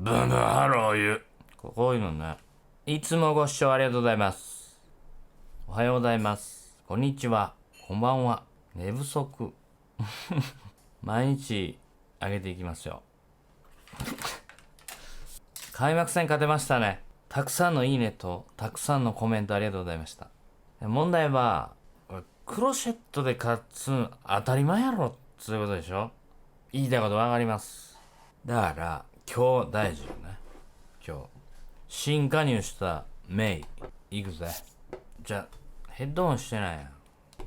ブンブンハローユー。こういうのね。いつもご視聴ありがとうございます。おはようございます。こんにちは。こんばんは。寝不足。毎日上げていきますよ。開幕戦勝てましたね。たくさんのいいねとたくさんのコメントありがとうございました。問題は、クロシェットで勝つ当たり前やろっていうことでしょ。言いたいことわかります。だから今日大事よね。今日新加入したメイ行くぜ。じゃあヘッドホンしてないやん。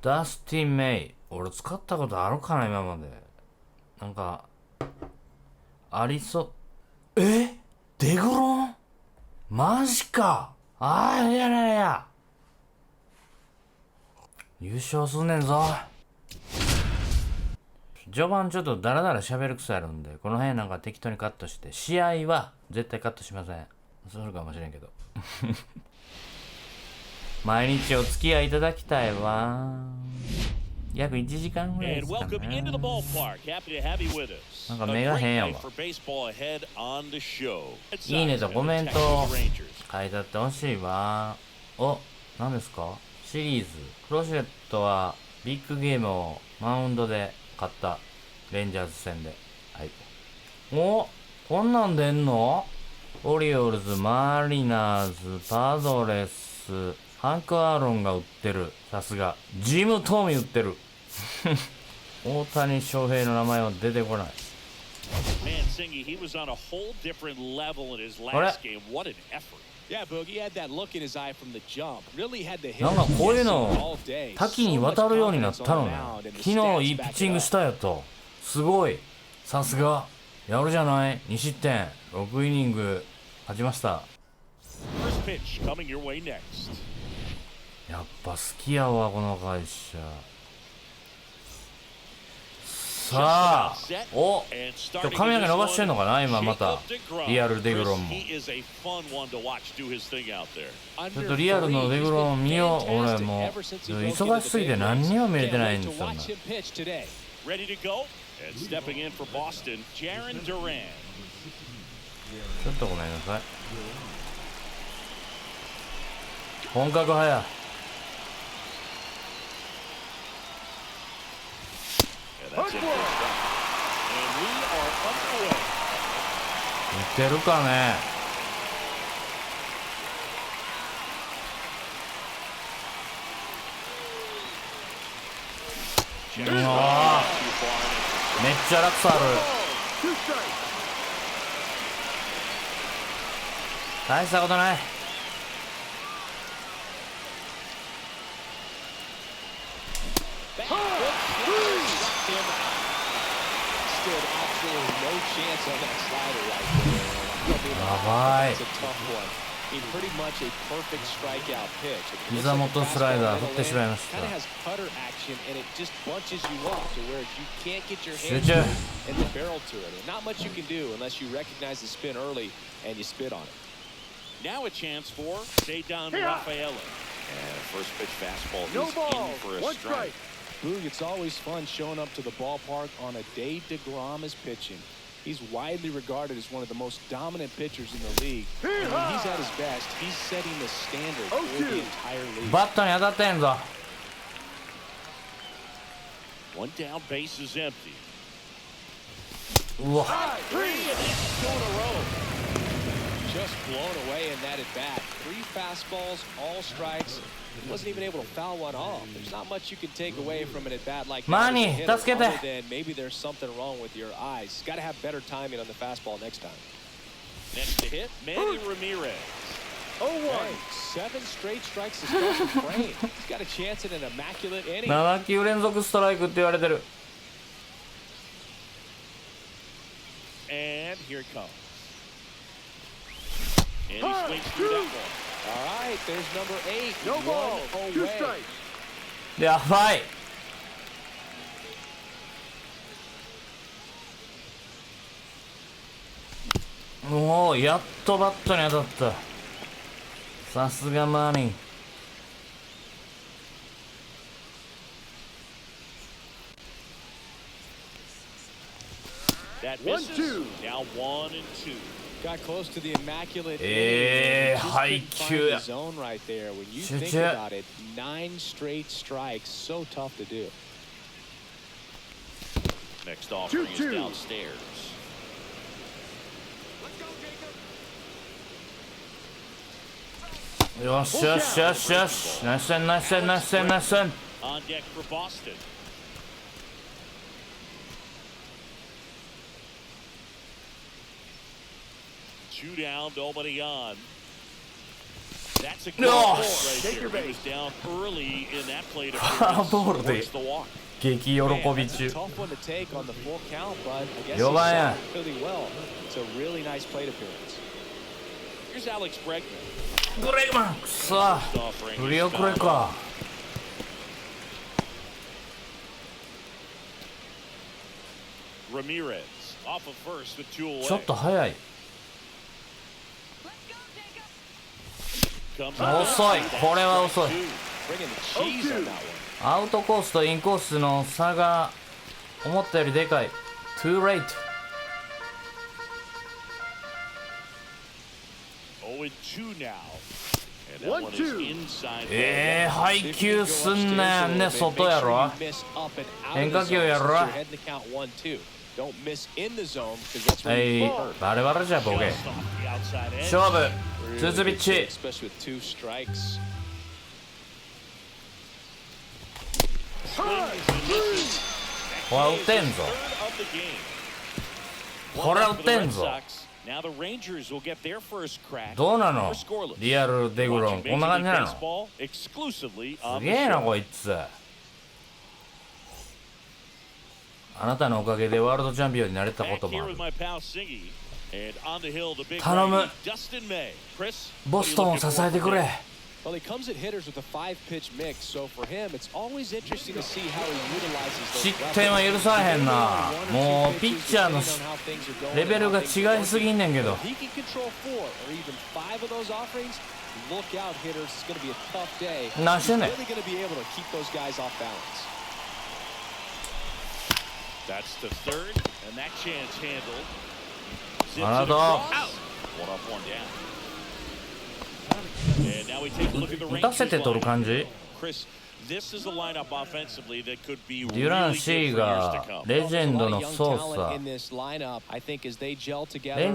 ダスティン・メイ、俺使ったことあるかな今まで。なんかありそう。デグロンマジか。いや優勝すんねんぞ。序盤ちょっとダラダラ喋る癖あるんで、この辺なんか適当にカットして、試合は絶対カットしません。するかもしれんけど。毎日お付き合いいただきたいわ。約1時間ぐらいですかね。なんか目が変やわ。いいねとコメント書いてあってほしいわ。何ですか？シリーズクロシェットはビッグゲームをマウンドで勝ったレンジャーズ戦で。はい。こんなん出んの？オリオールズ、マリナーズ、パドレス、ハンク・アーロンが売ってる。さすがジム・トーミ売ってる。大谷翔平の名前は出てこない。あれ？なんかこういうの多岐にわたるようになったのね。昨日いいピッチングしたよと。すごい。さすがやるじゃない。2失点6イニング勝ちました。やっぱ好きやわこの会社。さあ、今日髪の毛伸ばしてんのかな今また。リアルデグロンも。ちょっとリアルのデグロン見よう。俺もう忙しすぎて何にも見れてないんですよね。ちょっとごめんなさい。本格派や。似てるかね。めっちゃ落差ある。大したことない。やばい。膝元スライダー振ってしまいました。集中。Boog, it's always fun showing up to the ballpark on a day DeGrom is pitching. He's widely regarded as one of the most dominant pitchers in the league. And when he's at his best, he's setting the standard for the entire league. バットに当たってんぞ。One down, base is empty. うわ。Just blown away in that at bat. 3 fastballs, all strikes. He wasn't even able to foul one off. There's not much you can take away from an at bat like that. Manny,助けて。 Other than maybe there's something wrong with your eyes. Got to have better timing on the fastball next time. Next to hit, Manny Ramirez. 0-1. 7 straight strikes to start the frame. He's got a chance at an immaculate inning. 7球連続ストライクって言われてる。And here it comes. And he swings through that one. All right, there's number 8. No ball, 2 strikes. やばい。もうやっとバットに当たった。さすがマーニー。That misses. Now 1-2. Got close to the immaculate. 配球や。 Zone right there. When you 集 think 中。 about it, 9 straight strikes, so tough to do. Next offering is downstairs. よしよしよしよし。ナイスセンナイスセンナイスセンナイスセン。 On deck for Boston. Two down, nobody on. That's a good ball right there. He was down early in that plate appearance. Forced the walk. 激喜び That's 中。 a tough one to take on the full count, but I guess he 4番 saw や。 it really well. It's a really nice plate appearance. Here's Alex Bregman. ブレイクマンくそ振り遅れか。 Ramirez off of first with two away. ちょっと早い。 Comes up. 遅い。これは遅い。 Bringing the cheese on that one. アウトコースとインコースの差が思ったよりでかい。Too late。 0-2 now. And that one is inside. 配球すんなよね、外やろ。変化球やろ。はい、バレバレじゃボケ。勝負、ツーツーピッチ。これ打ってんぞ。これ打ってんぞ。どうなのリアルデグロン、こんな感じなの。すげえなこいつ。あなたのおかげでワールドチャンピオンになれたこともある。頼む、ボストンを支えてくれ。Well, he comes at hitters with a 5-pitch mix, so for him, it's always interesting to see how he utilizes those. 失点は許さへんな。もうピッチャーのレベルが違いすぎんねんけど。 He can control 4 or even 5 of those offerings. Look out, hitters. It's going to be a tough day. He's 何してんねん。 really going to be able to keep those guys off balance. That's the third, and that chance handled. あなた。 One up, one down. 打たせて取る感じ。デュラン C がレジェンドの操作。レンジ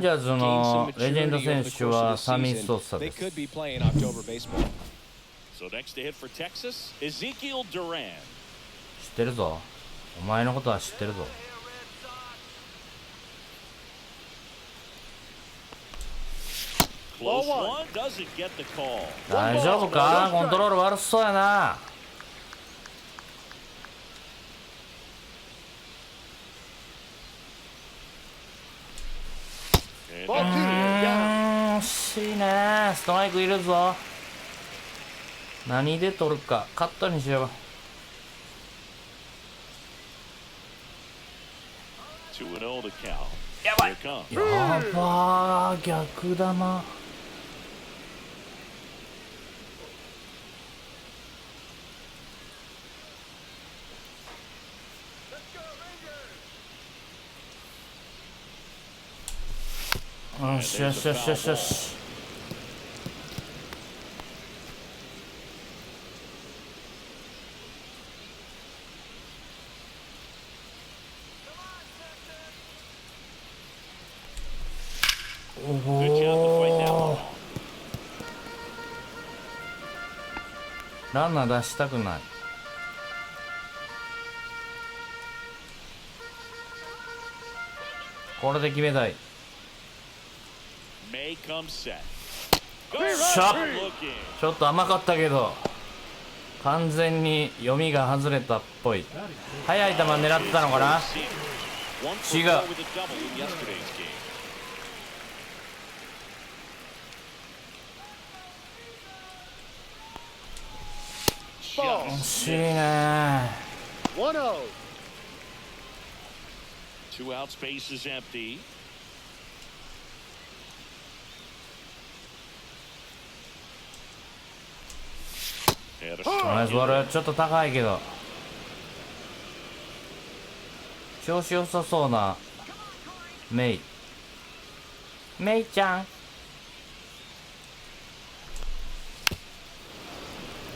ャーズのレジェンド選手はサミー操作です。知ってるぞ。お前のことは知ってるぞ。大丈夫か？コントロール悪そうやな。惜しいね。ストライクいるぞ。何で取るか。カットにしよう。やばい。やばー、逆玉。よしよしよしよしよし。ランナー出したくない。これで決めたい。ちょっと甘かったけど完全に読みが外れたっぽい。速い球狙ってたのかな。違う。惜しいね。Two out, space is empty. ナイスボール。ちょっと高いけど調子良さそうなメイ。メイちゃん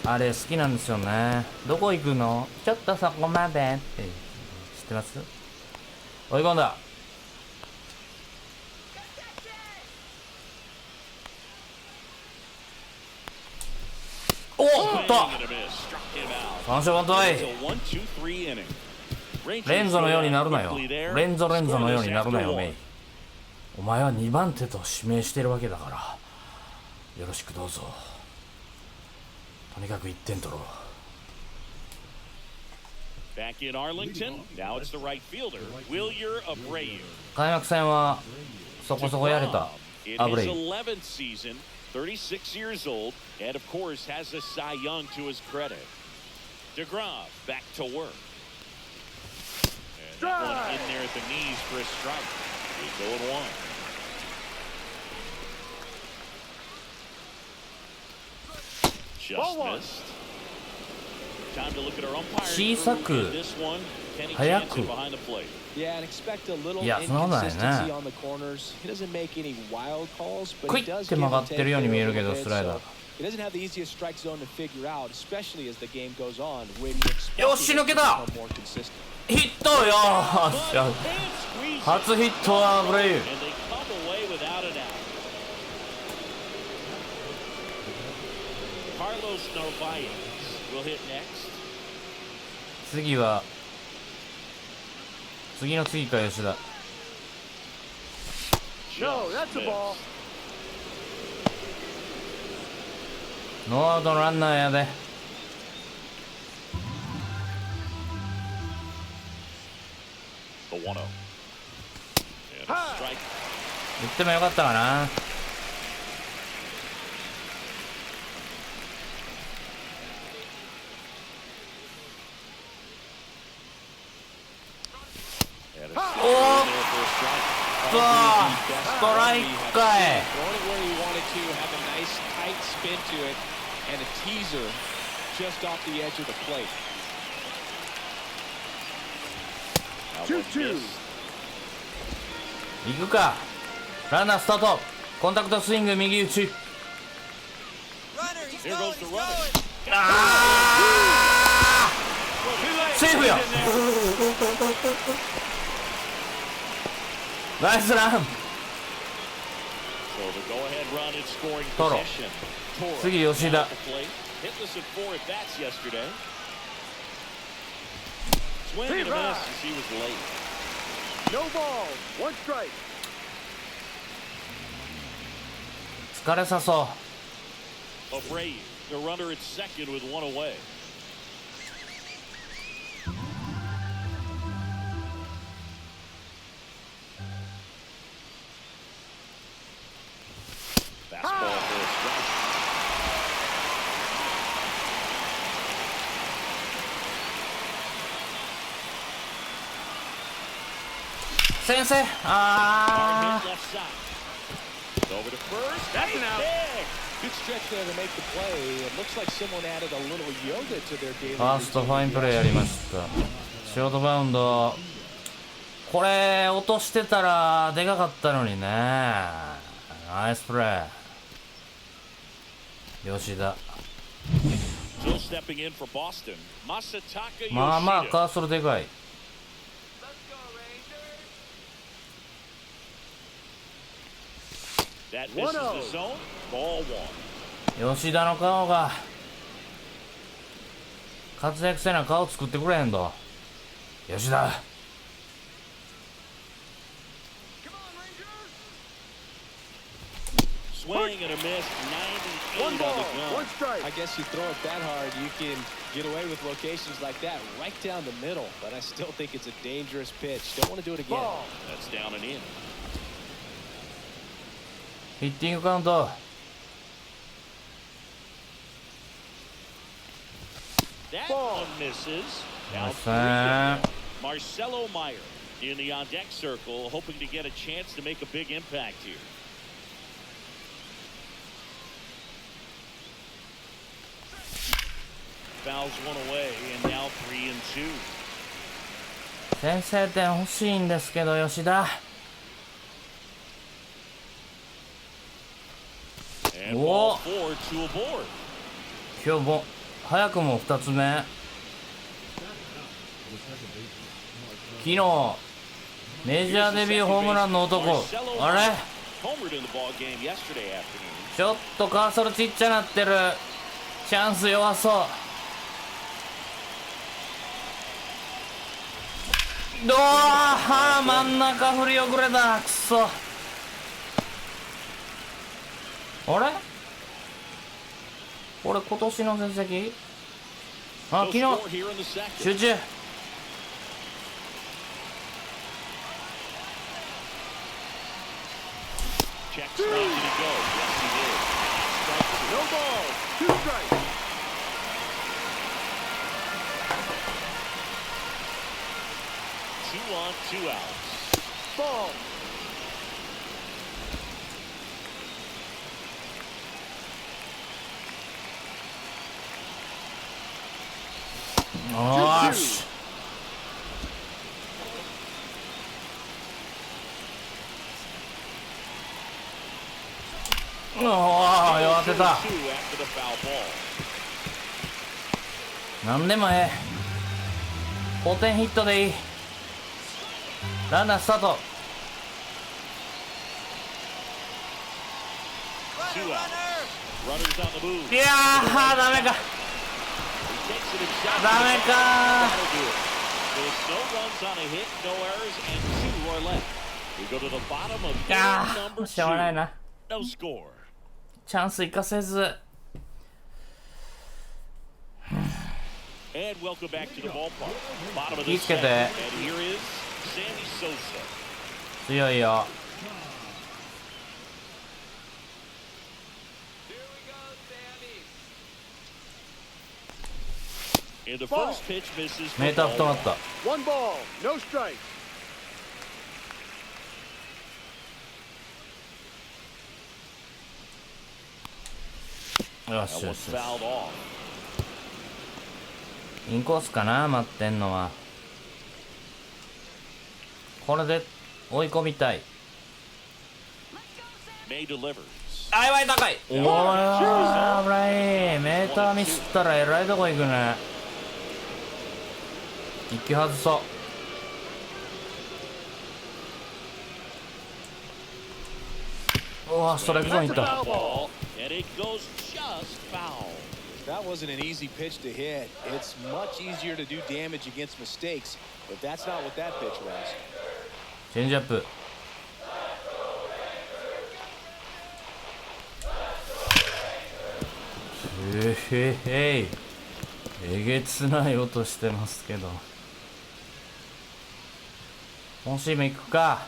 あれ好きなんですよね。どこ行くの？ちょっとそこまでって知ってます？追い込んだ。おっと三者凡退。レンゾのようになるなよ。レンゾのようになるなよメイ。お前は2番手と指名してるわけだからよろしくどうぞ。とにかく1点取ろう。開幕戦はそこそこやれたアブレイ。36 years old, and of course has a Cy Young to his credit. DeGrom back to work. And that one in there at the knees for a strike. He's 0-1. Just missed. Time to look at our umpire. 小さく早く。Yeah, and expect a little いや、そんなことないね。 inconsistency on the corners. He doesn't make any wild calls, but ク he イッ does て give 曲が and って take るように見え a るけ little ど bit, スライダ so ー。 he doesn't have the easiest strike zone to figure out, especially as the game goes on. When you expect よし、抜けた。 him to become more consistent. ヒットよーし。初ヒットはブレイブ。 And they come away without an out. Carlos Narvaez will hit next. 次は次の次か吉田。 No, that's a ball. ノーアウトのランナーやで。The 1-0. And a strike. 言ってもよかったかな。And a Oh. strike in there for a strike. ストライクかい。 Throwing it where he wanted to, have a nice tight spin to it, and a teaser just off the edge of the plate. 2-2. 行くか。ランナースタート。コンタクトスイング右打ち。 Here goes the runner. あーセーフや。ナイスラン。 So the go-ahead run in scoring Toro. possession. Toro 次吉田。 at the plate. Hitless at 4 at bats yesterday. Swing and a miss as he was late. No ball, one strike. 疲れさそ Abreu, the runner at second with one away. Fastball for a strike. う。先生。あ Hard hit left side. Over to first. That's an out. Big. Good stretch there to make the play. It looks like someone added a little yoga to their daily ファーストファインプレーやりました。ショートバウンド。これ落としてたらでかかったのにね。ナイスプレー。吉田。 Still stepping in for Boston. Masataka まあまあ Yoshida. カーソルでかい。 That misses the zone. Ball 1. 吉田の顔が活躍せな顔作ってくれへんと。吉田。 Swing and a miss. 98 on the gun. I guess you throw it that hard, you can get away with locations like that right down the middle. But I still think it's a dangerous pitch. Don't want to do it again. That's down and in. ヒッティングカウント。 That one misses. Now ナイス 3 ね Marcelo Meyer in the on deck circle, hoping to get a chance to make a big impact here. Fouls one away, and now 3-2. 先制点欲しいんですけど吉田。And お ball 4 to a board. 今日も早くも2つ目。昨日メジャーデビューホームランの男、あれ Homered in the ball game yesterday afternoon. ちょっとカーソルちっちゃなってる。チャンス弱そう。どうは真ん中振り遅れた。くそ。あれこれ今年の成績。あ、 No 昨日 score here in the second. 集中。Checks one, did he go? Yes, he did. Strike two. No ball. 2 strikes. 2 on, 2 outs. Ball. よし。おお、弱ってた。 2 after the foul ball. なんでもええ。5点ヒットでいい。ランナースタート。 2 outs. Runners on the move. いやー、ダメか。 He takes it himself. ダメか。 That'll do it. So it's no runs on a hit, no errors, and 2 are left. We go to the bottom of いや inning ー、 number しょうがない 2. な。 No score. チャンス生かせず。 And welcome back to the ballpark. Bottom of 気 the ぃつけ second. て。 And here is Sammy Sosa. 強いよ。 In the first pitch misses for メーター ball 太まっ one. た。 1 ball. No strikes. よし That よ one's しよ fouled off. し。インコースかな、待ってんのは。これで追い込みたい。 May delivers. あ、やばい、高い。おー、危ない。メーターミスったらえらいとこ行くね。一球外そう。うわ、ストライクゾーンいった。 Ball, and it goes just foul. That wasn't an easy pitch to hit. It's much easier to do damage against mistakes, but that's not what that pitch was. チェンジアップ。へへへい。えげつない音してますけど。今シーズン行くか。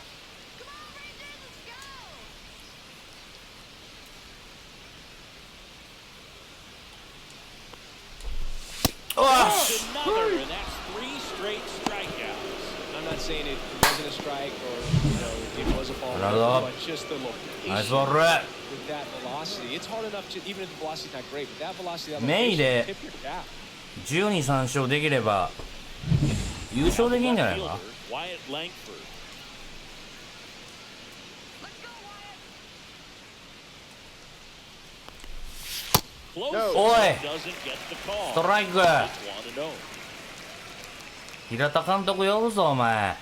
おし。 Another, and that's 3 straight strikeouts. I'm not saying it wasn't a strike or, it was a ball, Bravo. but just the ナイス location ボール。 with that velocity. It's hard enough to, even if the velocity's not great, but that velocity, that メイ location, で tip your cap. 12、3勝できれば優勝できんじゃないか。 Wyatt Langford. Close. No. Oi. Doesn't get the call. ストライク。 It's 1-0. 平田監督呼ぶぞお前。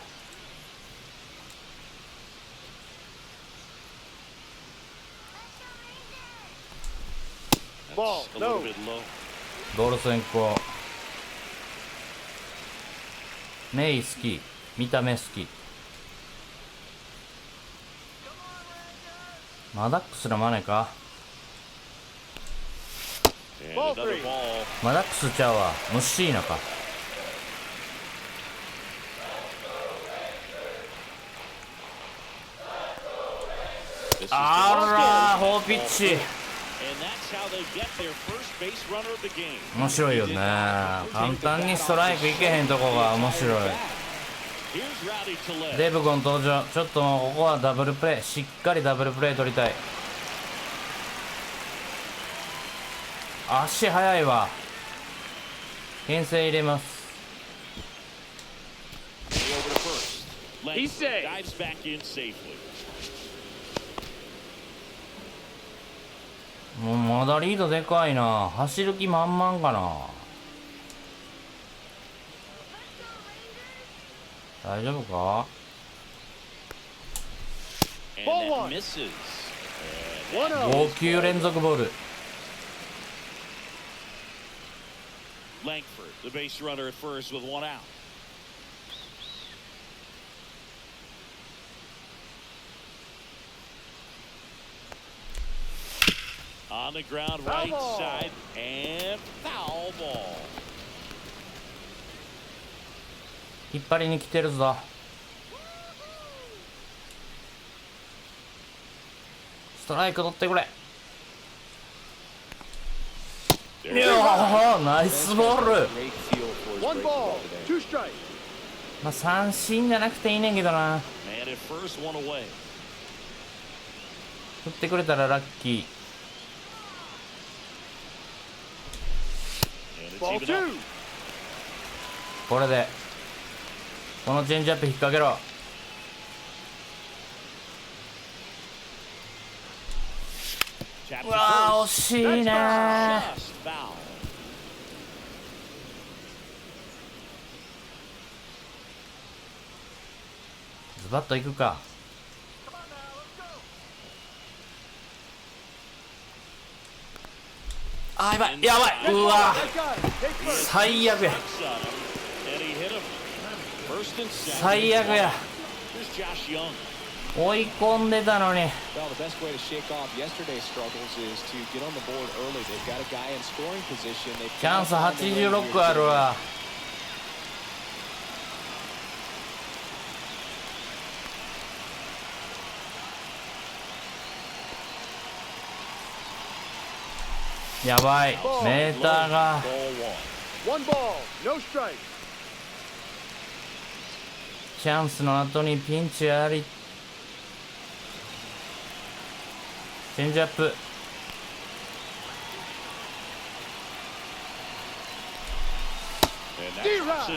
Ball. A little No. bit low. ボール先行。メイ好き。見た目好き。マダックスのマネか。 And Ball another three. ball. マダックスちゃうわ。ムッシーナか。 This is あらー、フォーピッチ。 And that's how they get their first base runner of the game. 面白いよね。簡単にストライクいけへんとこが面白い。 Here's Rowdy Tellez. デブコン登場。ちょっともうここはダブルプレー。しっかりダブルプレー取りたい。足速いわ。牽制入れます。 Over to first. He's safe. Dives back in safely. もうまだリードでかいな。走る気満々かな。大丈夫か。5球連続ボール。Langford, the base runner at first with one out. On the ground, right side, and foul ball. 引っ張りに来てるぞ。ストライク取ってくれ。いやー、ナイスボール。One ball, two strikes. まあ三振じゃなくていいねんけどな。And at first, one away. 振ってくれたらラッキー。Ball two. これでこのチェンジアップ引っ掛けろ。うわー、惜しいねー。ズバッといくか。あー、やばいやばい。うわー、最悪や。最悪や。追い込んでたのに。チャンス86あるわ。やばい、メーターが。One ball, no strike. チャンスの後にピンチあり。チェンジアップ。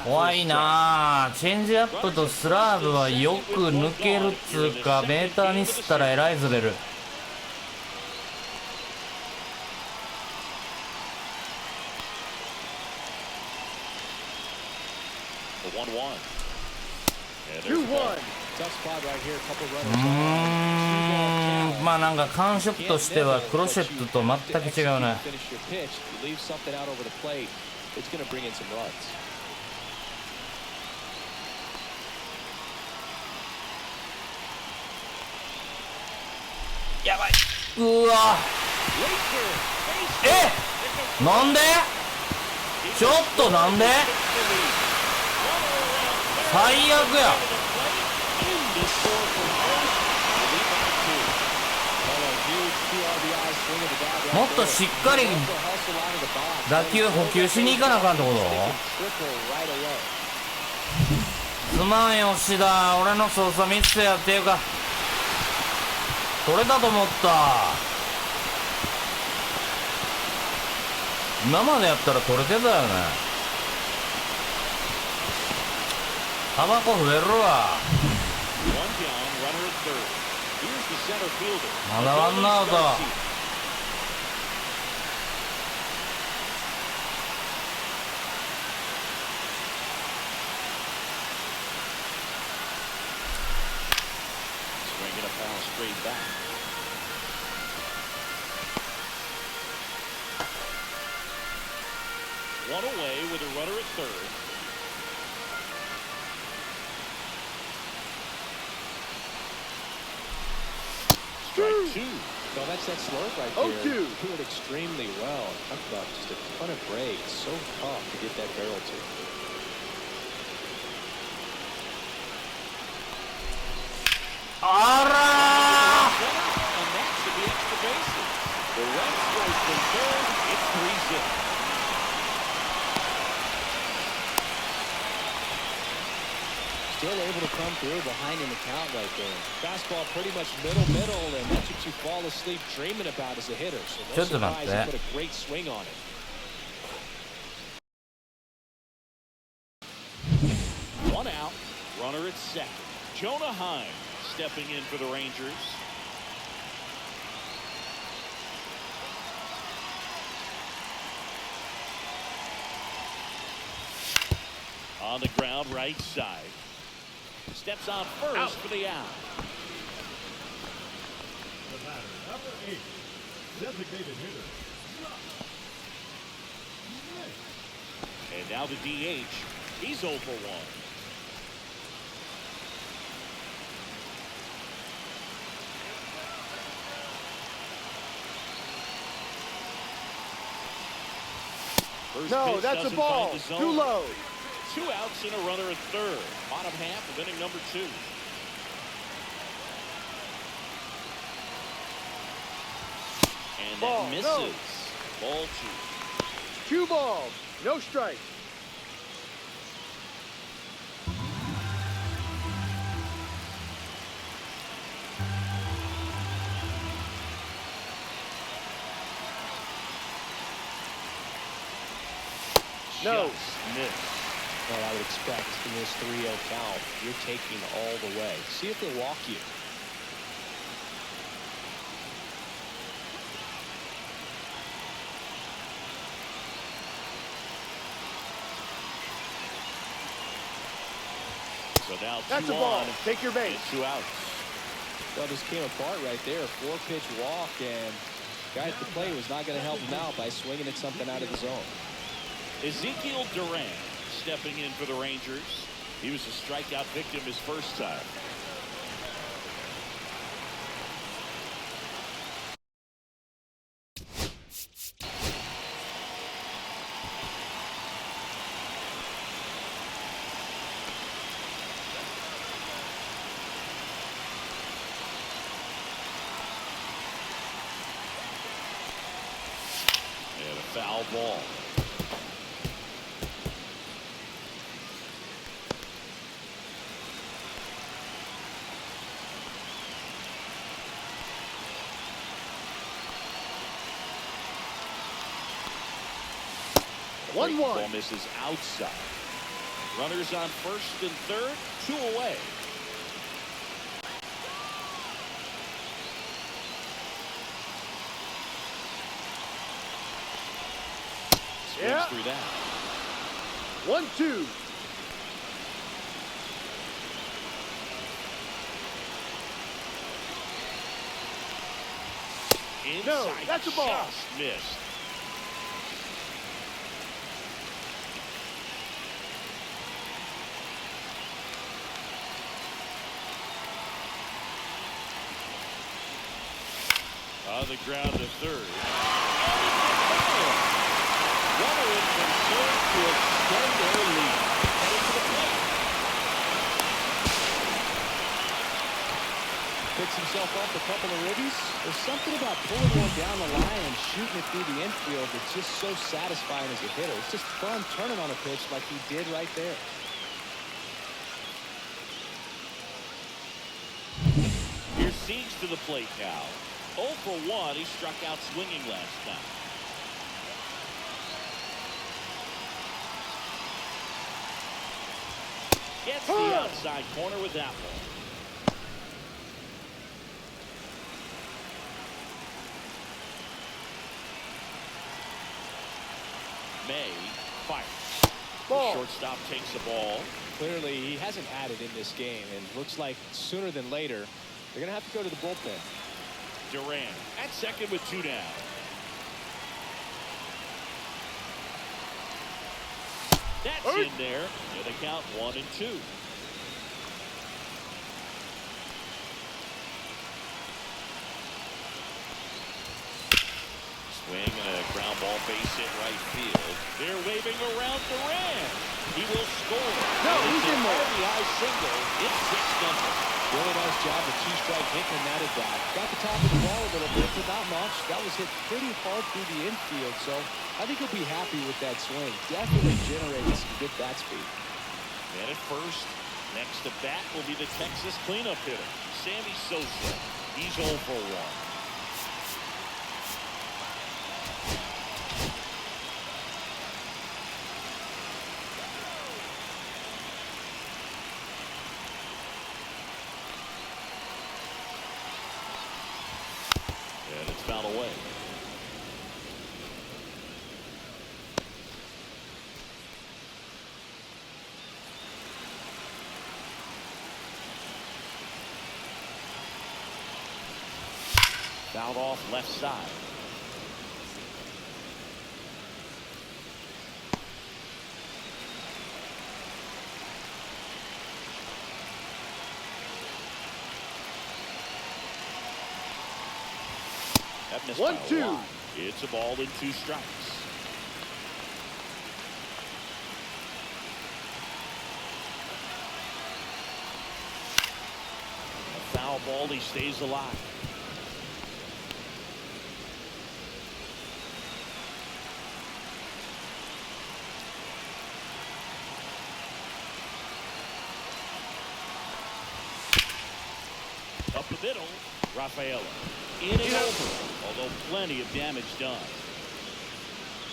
怖いなあ。チェンジアップとスラーブはよく抜けるっつうか、メーターミスったらえらいずれる。まあなんか感触としてはクロシェットと全く違うね。やばい。うわ、なんでちょっとなんで最悪や。もっとしっかり打球補給しに行かなあかんってこと。すまんよ吉田、俺の操作ミスやっていうか取れたと思った。今までやったら取れてたよね。タバコ増えるわ。まだワンアウト。One away with a runner at third. Strike two. No, that's that slurve right there. Doing extremely well. Talk about just a ton of breaks. So tough to get that barrel to. And that should be extra bases. The run straight from third. It's 3-0. Still able to come through behind in the count right there. Fastball pretty much middle, and that's what you fall asleep dreaming about as a hitter. So no surprise he put a great swing on it. One out, runner at second. Jonah Heim stepping in for the Rangers. On the ground, right side. Steps on first for the out. The batter, number 8, designated hitter. And now the DH. He's 0 for 1. First No, pitch that's a doesn't ball. find the zone. Too low. 2 outs and a runner at third. Bottom half of inning number 2. And Ball, that misses. no. Ball 2 balls. No strike. No. Just missed. Well, I would expect in this 3-0 count, you're taking all the way. See if they walk you. So now 2 That's a ball. on Take your base. and 2 outs. Well, this came apart right there. 4-pitch walk, and guy at the plate was not going to help him out by swinging at something out of the zone. Ezekiel Duran stepping in for the Rangers. He was a strikeout victim his first time. And a foul ball. One, one. Ball misses outside. Runners on first and third, 2 away. Swings Yeah. through that. 1-2. Inside, that's a ball. just missed. On the ground to third. Runner in from third to extend their lead. Headed to the plate. Picks himself up a couple of ribbies. There's something about pulling one down the line and shooting it through the infield that's just so satisfying as a hitter. It's just fun turning on a pitch like he did right there. Here's Siege to the plate now. 0 for 1. He struck out swinging last time. Gets the outside corner with that one. May fires. Ball. The shortstop takes the ball. Clearly, he hasn't had it in this game, and looks like sooner than later, they're going to have to go to the bullpen. Duran at second with 2 down. That's in there. And they count 1 and 2. Swing and a ground ball base hit right field. They're waving around Duran. He will score. No, he's in there. RBI single. It's 6-0. Really nice job of 2-strike hitting that at bat. Got the top of the ball a little bit, but not much. That was hit pretty hard through the infield, so I think he'll be happy with that swing. Definitely generated some good bat speed. And at first, next to bat will be the Texas cleanup hitter, Sammy Sosa. He's 0 for 1. And it's fouled away. Fouled off left side. That missed by a lot. It's a ball in 2 strikes. A foul ball, he stays alive. Up the middle, Rafaela. In and over, although plenty of damage done.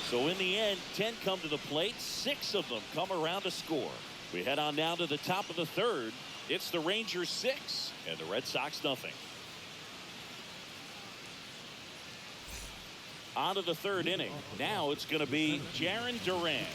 So in the end, 10 come to the plate, 6 of them come around to score. We head on down to the top of the 3rd. It's the Rangers 6 and the Red Sox nothing. On to the 3rd inning. Now it's going to be Jarren Duran.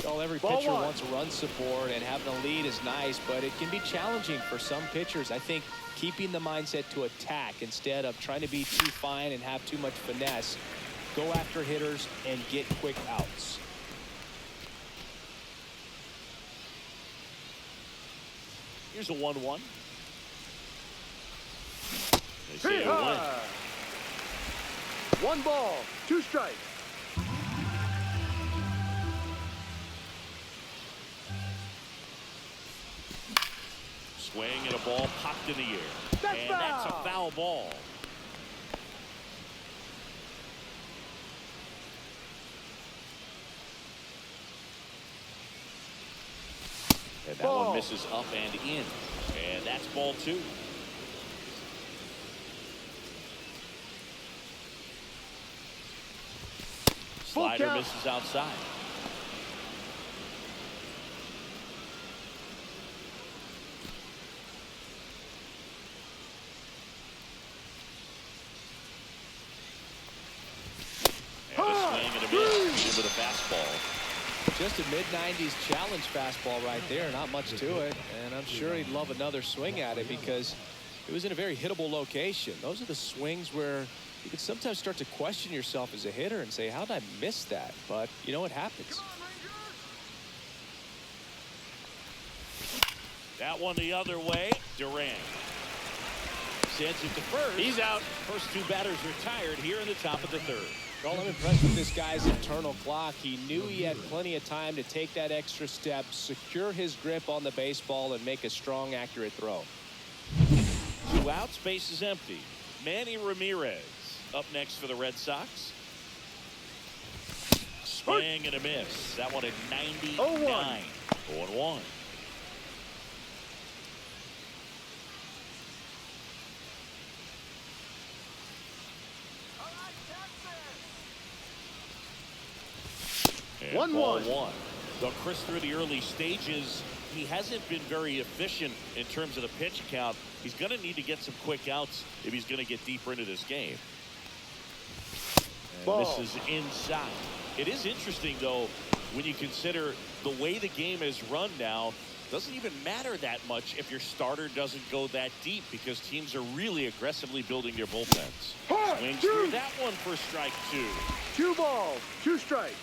Well, every pitcher wants run support, and having a lead is nice, but it can be challenging for some pitchers. I think keeping the mindset to attack instead of trying to be too fine and have too much finesse. Go after hitters and get quick outs. Here's a 1-1. They say a win. 1 ball, 2 strikes. Swing and a ball popped in the air. And that's a foul ball. And that one misses up and in. And that's ball 2. Slider misses outside. And a swing and a miss with a fastball. Just a mid-90s challenge fastball right there. Not much to it. And I'm sure he'd love another swing at it because it was in a very hittable location. Those are the swings where you can sometimes start to question yourself as a hitter and say, how did I miss that? But, you know, it happens. That one the other way. Duran sends it to first. He's out. First 2 batters retired here in the top of the 3rd. Well, I'm impressed with this guy's internal clock. He knew he had plenty of time to take that extra step, secure his grip on the baseball, and make a strong, accurate throw. 2 outs, base is empty. Manny Ramirez up next for the Red Sox. Swing and a miss. That one at 99. 0-1. And 1-1. So Chris, through the early stages, he hasn't been very efficient in terms of the pitch count. He's going to need to get some quick outs if he's going to get deeper into this game. And this is inside. It is interesting, though, when you consider the way the game is run now. Doesn't even matter that much if your starter doesn't go that deep because teams are really aggressively building their bullpens. Swings through that one for strike 2. 2 balls, 2 strikes.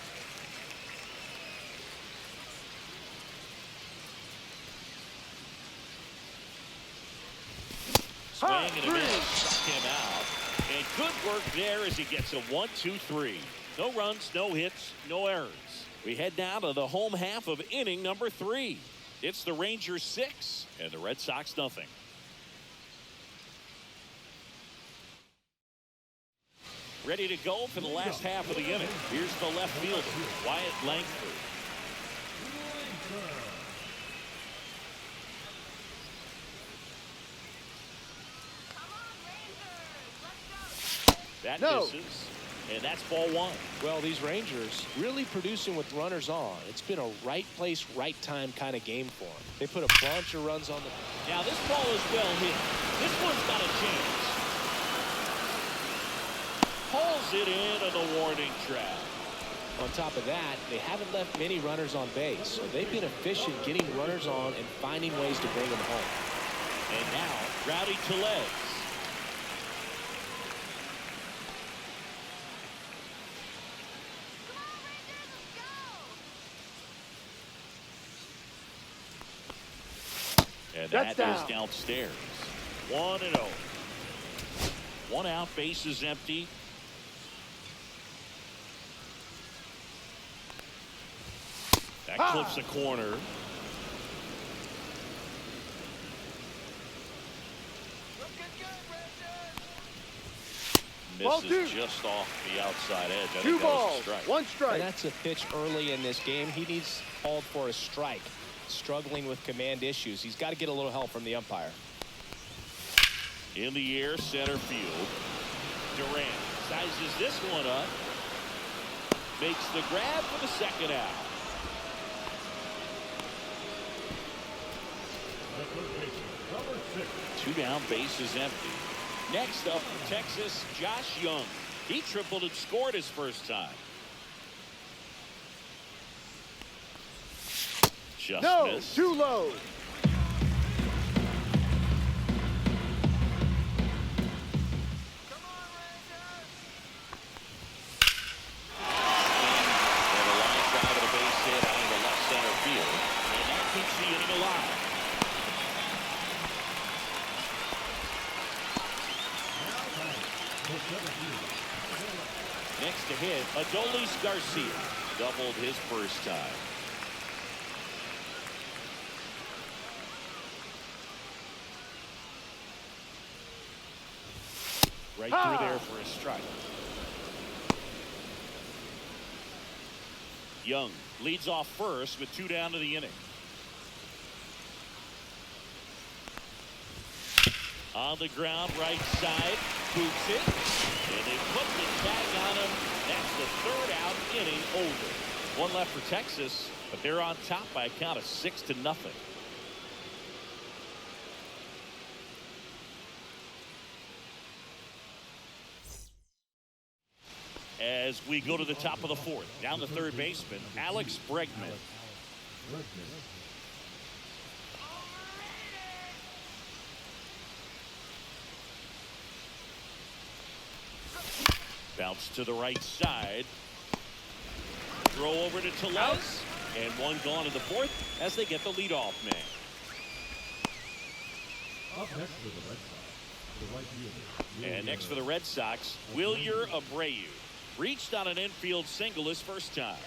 Swing and a miss. Struck him out. And good work there as he gets a 1-2-3. No runs, no hits, no errors. We head now to the home half of inning number 3. It's the Rangers 6 and the Red Sox nothing. Ready to go for the last half of the inning. Here's the left fielder, Wyatt Langford. That misses, and that's ball 1. Well, these Rangers really producing with runners on. It's been a right place, right time kind of game for them. They put a bunch of runs on the... Now, this ball is well hit. This one's got a chance. Pulls it in on the warning track. On top of that, they haven't left many runners on base, so they've been efficient getting runners on and finding ways to bring them home. And now, Rowdy Tellez. And that is downstairs. 1-0. One out, base is empty. That clips a corner. Misses just off the outside edge. I think that was a strike. 1 strike. And that's a pitch early in this game. He needs called for a strike. Struggling with command issues. He's got to get a little help from the umpire. In the air, center field. Durant sizes this one up. Makes the grab for the second out. Number 6. 2 down, base is empty. Next up from Texas, Josh Young. He tripled and scored his first time. Just missed. Too low. And a line drive and a base hit out into left center field. And that keeps the inning alive. Next to hit, Adolis Garcia. Doubled his first time. Right through there for a strike. Young leads off first with 2 down to the inning. On the ground, right side, boots it, and they put the tag on him. That's the 3rd out, inning over. 1 left for Texas, but they're on top by a count of 6-0. As we go to the top of the 4th, down the third baseman, Alex Bregman. Bounce to the right side. Throw over to Tellez. And 1 gone in the 4th as they get the leadoff man. Up next for the Red Sox, the right fielder. And next for the Red Sox, Wilyer Abreu. Reached on an infield single his first time.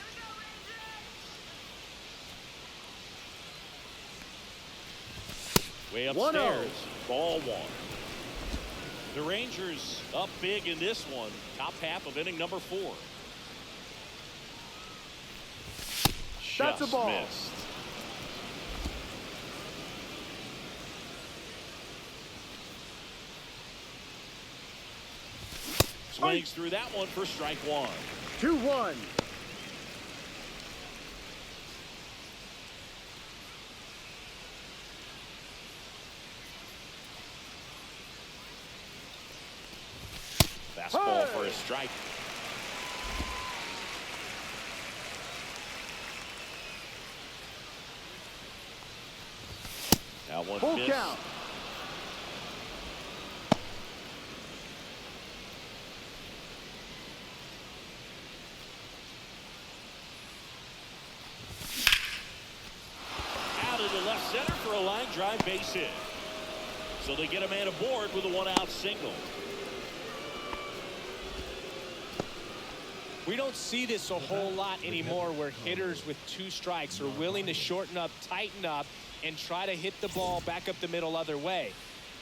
Way upstairs. 1-0. Ball 1. The Rangers up big in this one. Top half of inning number 4. That's a ball. Missed. Swings through that one for strike 1. 2-1. Fastball for a strike. Now 1 Full miss. count. Out into left center for a line drive base hit. So they get a man aboard with a 1-out single. We don't see this a whole lot anymore where hitters with 2 strikes are willing to shorten up, tighten up, and try to hit the ball back up the middle other way.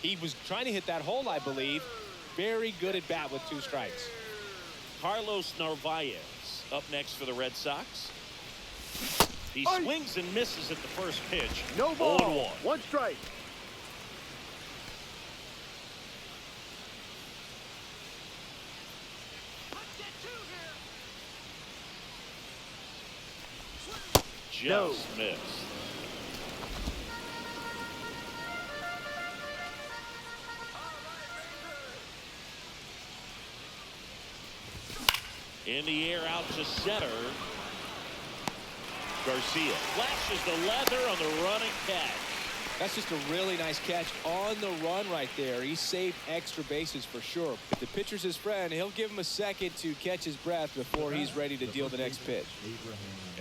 He was trying to hit that hole, I believe. Very good at bat with 2 strikes. Carlos Narvaez up next for the Red Sox. He swings and misses at the first pitch. No ball. 0-1. 1 strike. Just missed. In the air out to center. Garcia flashes the leather on the running catch. That's just a really nice catch on the run right there. He saved extra bases for sure. If the pitcher's his friend, he'll give him a second to catch his breath before he's ready to deal the next pitch.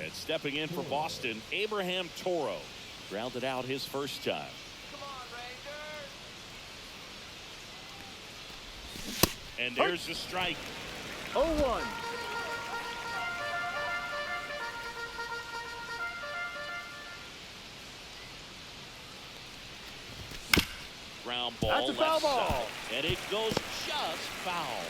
And stepping in for Boston, Abraham Toro grounded out his first time. Come on, Rangers. And there's the strike. 0-1. Ground ball, That's a foul left ball. side, and it goes just foul.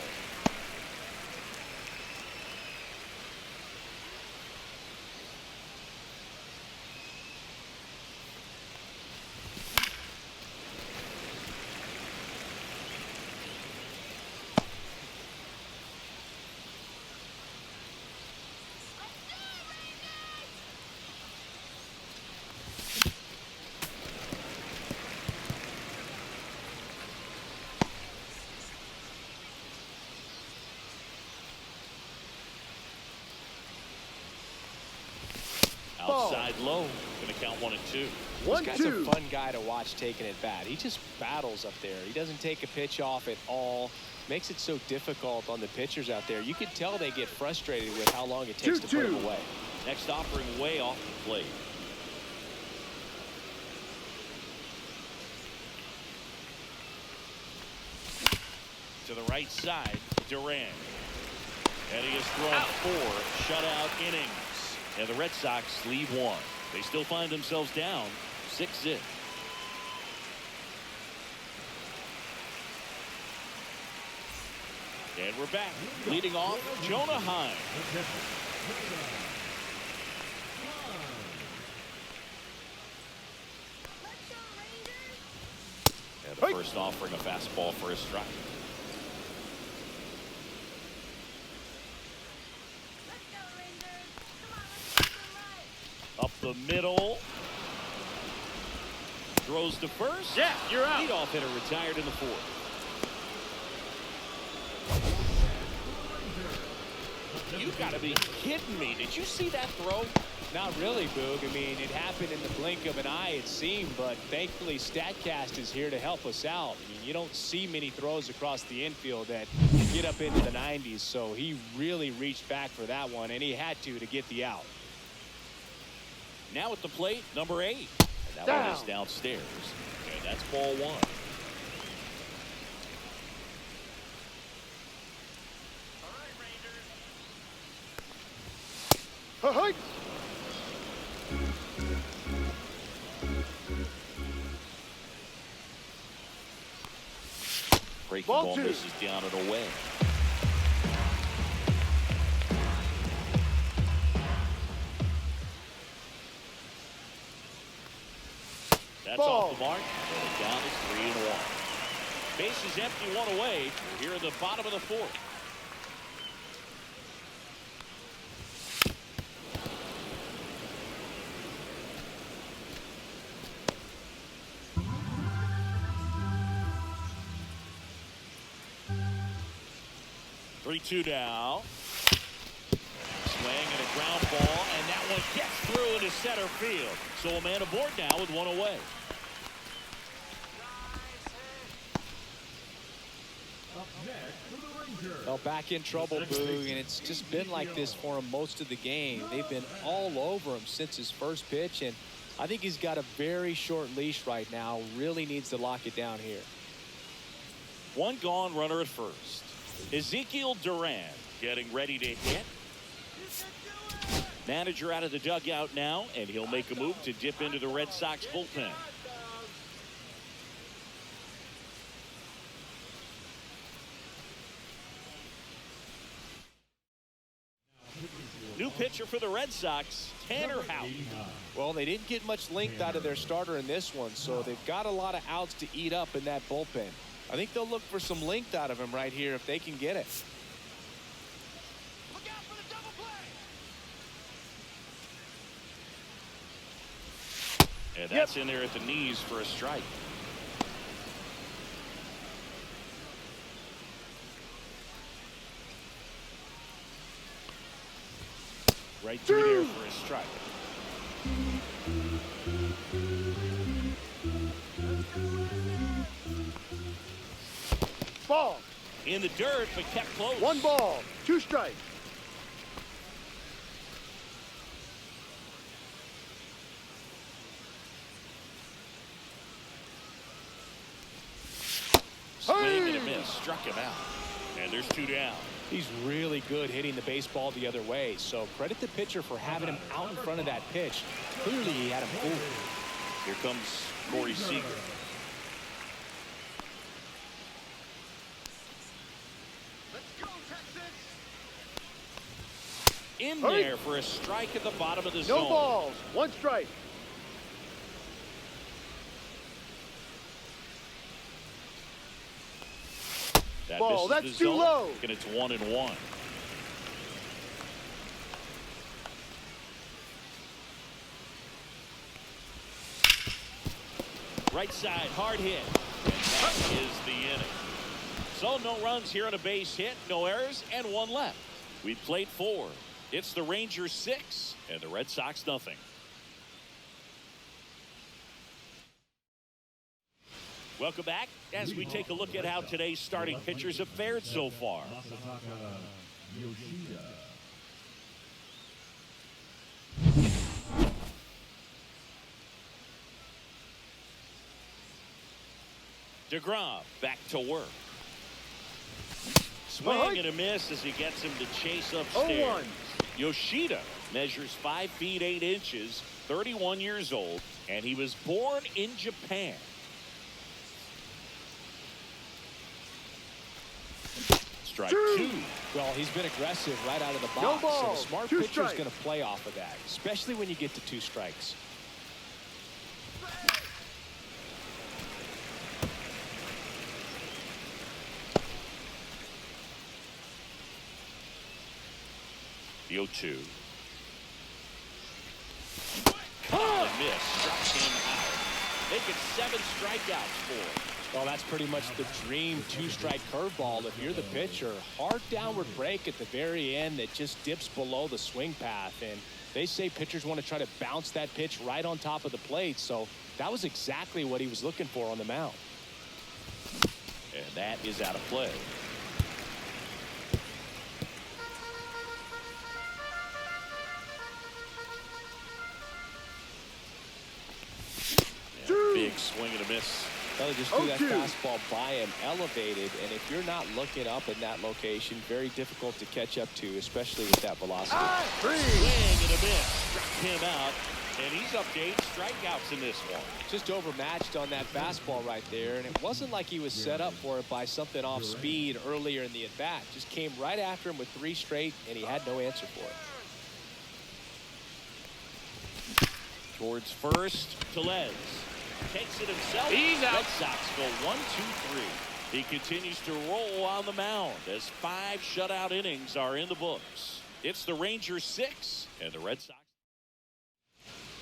Outside low, gonna count 1 and 2. This guy's a fun guy to watch taking at bat. He just battles up there. He doesn't take a pitch off at all. Makes it so difficult on the pitchers out there. You can tell they get frustrated with how long it takes to put him away. Next offering way off the plate. To the right side, Duran. And he has thrown 4 shutout innings. And the Red Sox leave 1. They still find themselves down 6-0. And we're back. Leading off, Jonah Heim. And the first offering a fastball for a strike. Up the middle. Throws to first. Yeah, you're out. Leadoff hitter retired in the 4th. You gotta be kidding me. Did you see that throw? Not really, Boog. I mean, it happened in the blink of an eye, it seemed, but thankfully StatCast is here to help us out. I mean, you don't see many throws across the infield that get up into the 90s, so he really reached back for that one, and he had to get the out. Now at the plate, number 8. And that one is downstairs. And that's ball 1. Hey. Breaking Ball ball 2. misses down and away. That's Ball. off the mark. Going down is 3-1. Bases empty, 1 away. We're here in the bottom of the 4th. Three-two now. Swing and a ground ball, and that one gets through into center field. So a man aboard now with 1 away. Up next for the Rangers. Well, back in trouble, Boog, and it's just been like this for him most of the game. They've been all over him since his first pitch, and I think he's got a very short leash right now. Really needs to lock it down here. 1 gone, runner at first. Ezekiel Duran getting ready to hit. Manager out of the dugout now, and he'll make a move to dip into the Red Sox bullpen. New pitcher for the Red Sox, Tanner Houck. Well, they didn't get much length out of their starter in this one, so they've got a lot of outs to eat up in that bullpen. I think they'll look for some length out of him right here if they can get it. Look out for the double play. And that's in there at the knees for a strike. Right through there for a strike. Ball. In the dirt, but kept close. 1 ball. 2 strikes. Swing and a miss, struck him out. And there's 2 down. He's really good hitting the baseball the other way, so credit the pitcher for having him out in front of that pitch. Clearly, he had him fooled. Here comes Corey Seager. Let's go, Texas. In there for a strike at the bottom of the No zone. balls. 1 strike. That Ball, misses that's the too zone, low. and it's 1-1. Right side, hard hit. And that is the inning. So no runs here on a base hit, no errors, and 1 left. We played 4. It's the Rangers 6 and the Red Sox nothing. Welcome back as we take a look at how today's starting pitchers have fared so far. DeGrom back to work. Swing and a miss as he gets him to chase upstairs. 0-1. Yoshida measures 5 feet 8 inches, 31 years old, and he was born in Japan. Strike 2. Well, he's been aggressive right out of the box. No And ball. a smart 2 pitcher's strikes. going to play off of that, especially when you get to 2 strikes. The 0-2. Caught and miss. Struck him out. Making 7 strikeouts for him. Well, that's pretty much the dream 2-strike curveball if you're the pitcher. Hard downward break at the very end that just dips below the swing path. And they say pitchers want to try to bounce that pitch right on top of the plate. So that was exactly what he was looking for on the mound. And that is out of play. And big swing and a miss. Well, they just threw that 0-2. fastball by him, elevated, and if you're not looking up in that location, very difficult to catch up to, especially with that velocity. 3. Swing and a miss. Struck him out. And he's up to 8 strikeouts in this one. Just overmatched on that fastball right there, and it wasn't like he was set up for it by something off speed earlier in the at-bat. Just came right after him with 3 straight, and he had no answer for it. Towards first, Tellez. Takes it himself. He's out. Red Sox go 1-2-3. He continues to roll on the mound as 5 shutout innings are in the books. It's the Rangers 6 and the Red Sox.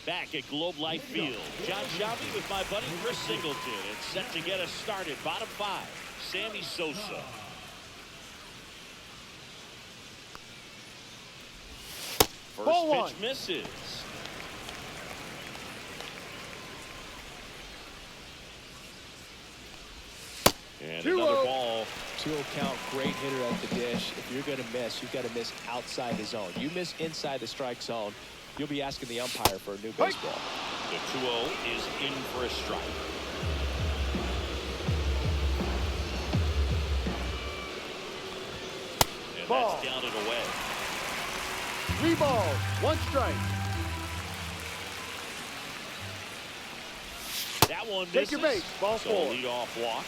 Back at Globe Life Field, John Shelby with my buddy Chris Singleton and set to get us started. Bottom 5, Sammy Sosa. First Ball pitch 1. misses. And 2-0. another ball. 2-0 count, great hitter at the dish. If you're going to miss, you've got to miss outside the zone. You miss inside the strike zone, you'll be asking the umpire for a new baseball. The 2-0 is in for a strike. And Ball. that's down and away. 3 balls. 1 strike. That one misses. Take your base. Ball So 4. lead-off walk.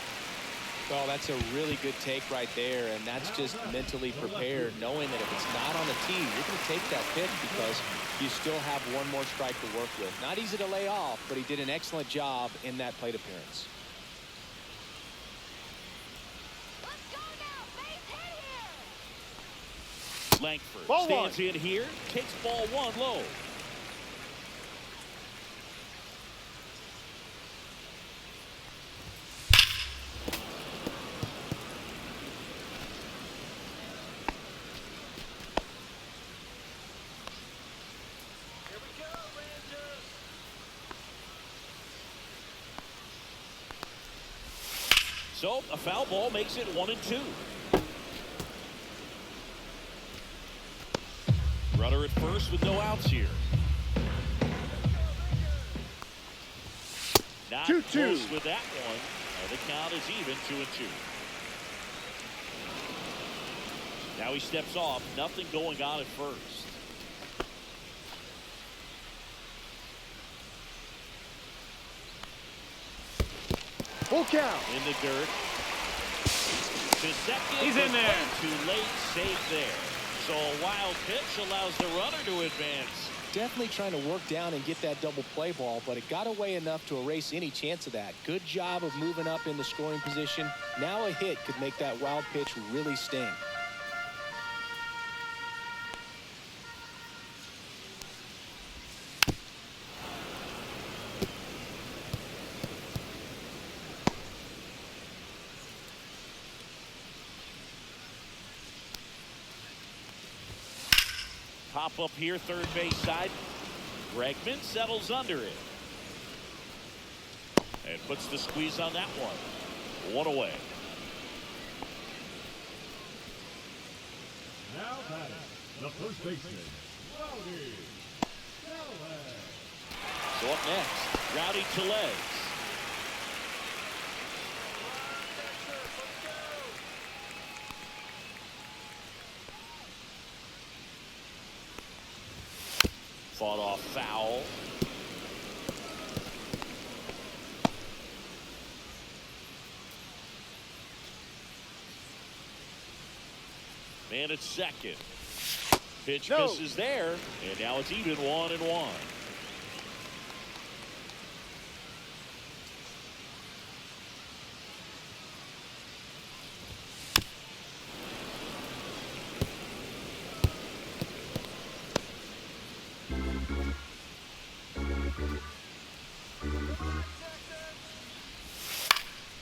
Well, that's a really good take right there, and that's just mentally prepared, knowing that if it's not on the tee, you're going to take that pitch because you still have 1 more strike to work with. Not easy to lay off, but he did an excellent job in that plate appearance. Let's go now. Base hit here. Langford Ball stands 1. in here, takes ball 1 low. So a foul ball makes it 1-2. Runner at first with no outs here. Not 2-2. close with that one. The count is even 2-2. Now he steps off. Nothing going on at first. Full count. In the dirt. To second. He's in there. Too late. Save there. So a wild pitch allows the runner to advance. Definitely trying to work down and get that double play ball, but it got away enough to erase any chance of that. Good job of moving up in the scoring position. Now a hit could make that wild pitch really sting. Pop up here, third base side. Bregman settles under it. And puts the squeeze on that one. One away. Now batting, the first baseman, Rowdy Tellez. So up next, Rowdy Tellez. Fought off foul. Man at second. Pitch No. misses there, and now it's even 1-1.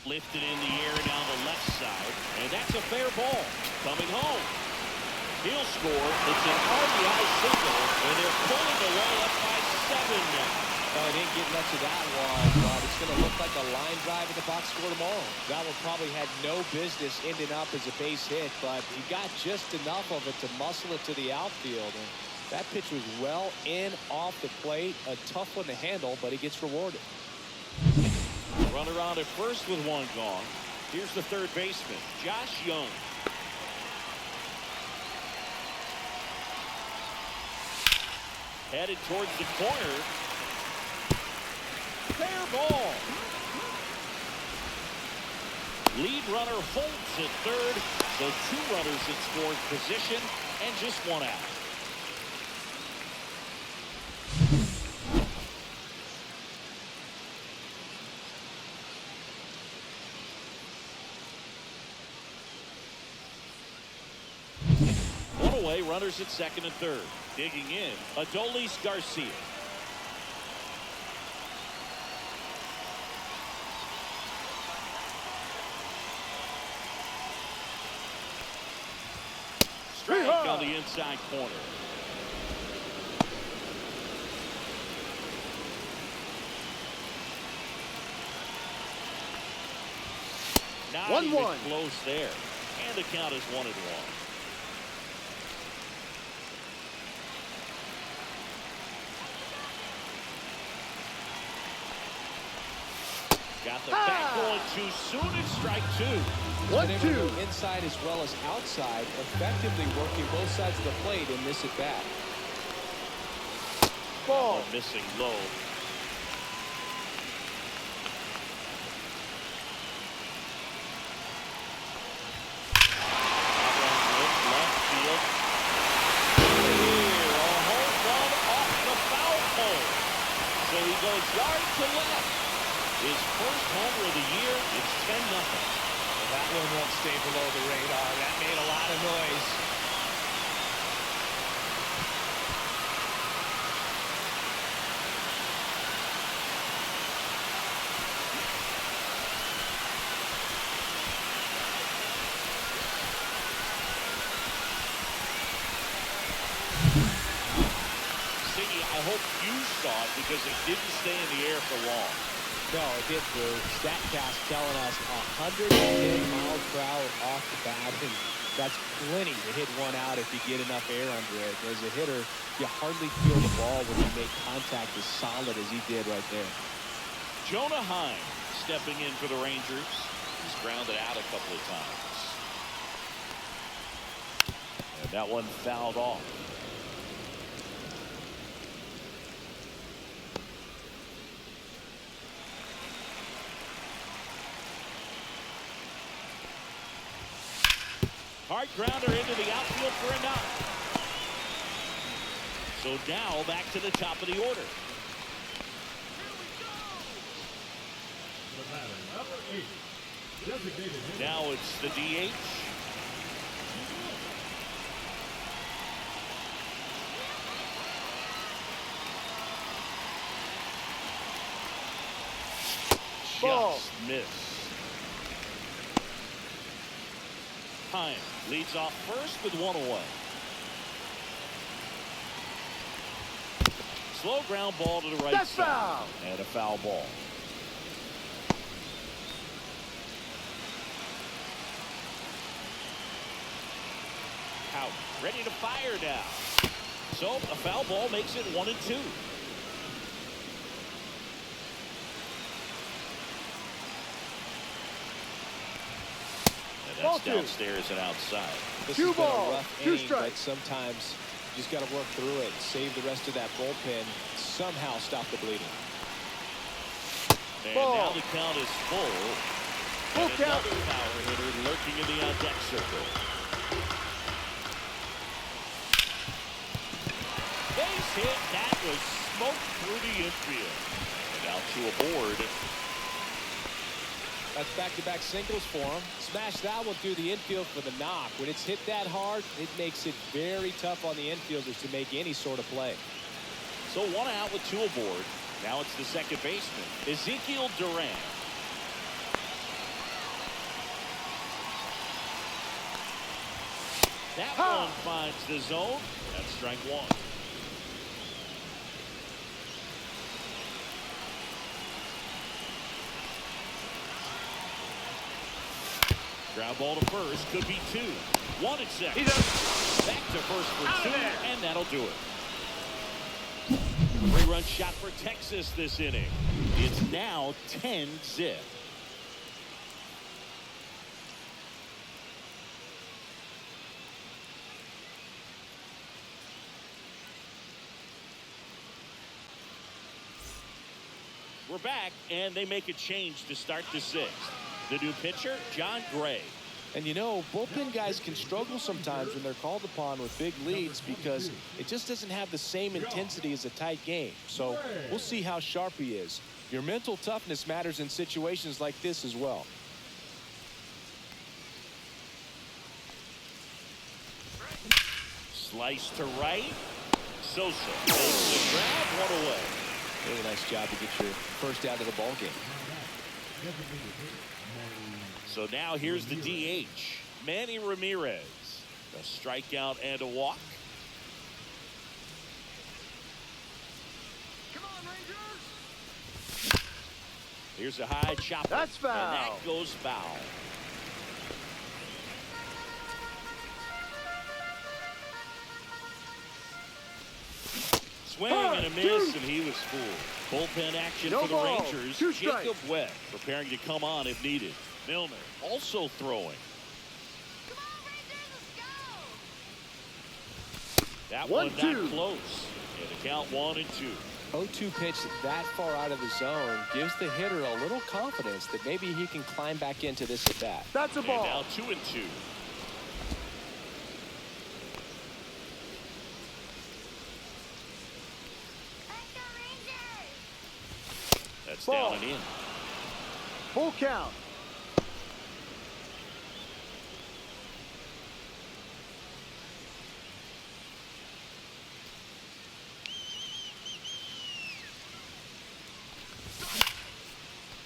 Lifted in the air down the left side, and that's a fair ball. Coming home. He'll score. It's an RBI single, and they're pulling away up by 7 now. Well, he didn't get much of that one, but it's going to look like a line drive in the box score tomorrow. That one probably had no business ending up as a base hit, but he got just enough of it to muscle it to the outfield. And that pitch was well in off the plate. A tough one to handle, but he gets rewarded. Runner on at first with one gone. Here's the third baseman, Josh Young. Headed towards the corner. Fair ball. Lead runner holds at third. So 2 runners in scoring position and just 1 out. One away, runners at second and third. Digging in, Adolis Garcia. Strike on the inside corner. Not 1-1. even close there. And the count is 1-1. Got the back going too soon and strike 2. 1-2. Inside as well as outside, effectively working both sides of the plate in this at bat. Ball. Missing low. Left field. Here, a home run off the foul pole. So he goes yard to left. His first homer of the year. It's 10-0. That one won't stay below the radar. That made a lot of noise. See, I hope you saw it because it didn't stay in the air for long. No, it did, Drew. StatCast telling us 110 miles per hour off the bat, and that's plenty to hit one out if you get enough air under it. As a hitter, you hardly feel the ball when you make contact as solid as he did right there. Jonah Heim stepping in for the Rangers. He's grounded out a couple of times. And that one fouled off. Hard grounder into the outfield for a knock. So now back to the top of the order. The batter, number 8. Designated hitter. Now it's the DH. Ball. Just missed. Heim leads off first with one away. Slow ground ball to the right That's side. foul. And a foul ball. Out, ready to fire now. So a foul ball makes it 1-2. And Ball that's two. downstairs and outside. This Cue has been ball. a rough 2 inning, but strikes. sometimes you just got to work through it, save the rest of that bullpen, somehow stop the bleeding. And Ball. now the count is full. Full And count. another power hitter lurking in the on-deck circle. Base hit. That was smoked through the infield. And now to a board. That's back-to-back singles for him. Smash that one through the infield for the knock. When it's hit that hard, it makes it very tough on the infielders to make any sort of play. So one out with two aboard. Now it's the second baseman, Ezekiel Duran. That one finds the zone. That's strike one. Ground ball to first, could be two. One at second. Back to first for two, and that'll do it. Three-run shot for Texas this inning. It's now 10-zip. We're back, and they make a change to start the sixth. The new pitcher, John Gray. And you know, bullpen guys can struggle sometimes when they're called upon with big leads because it just doesn't have the same intensity as a tight game. So we'll see how sharp he is. Your mental toughness matters in situations like this as well. Slice to right. Sosa takes the grab, one away. Really nice job to get your first out of the ball game. So now here's the DH, Manny Ramirez. A strikeout and a walk. Come on, Rangers! Here's a high chopper. That's foul. And that goes foul. Swing and a miss, and he was fooled. Bullpen action No for the ball. Rangers. 2 strikes. Jacob Webb preparing to come on if needed. Milner also throwing. Come on, Rangers, let's go! That 1-2. one not close. And the count 1-2. 0-2 pitch that far out of the zone gives the hitter a little confidence that maybe he can climb back into this at bat. That's a And now ball. 2-2. Let's go, Rangers! That's Ball. down and in. Full count.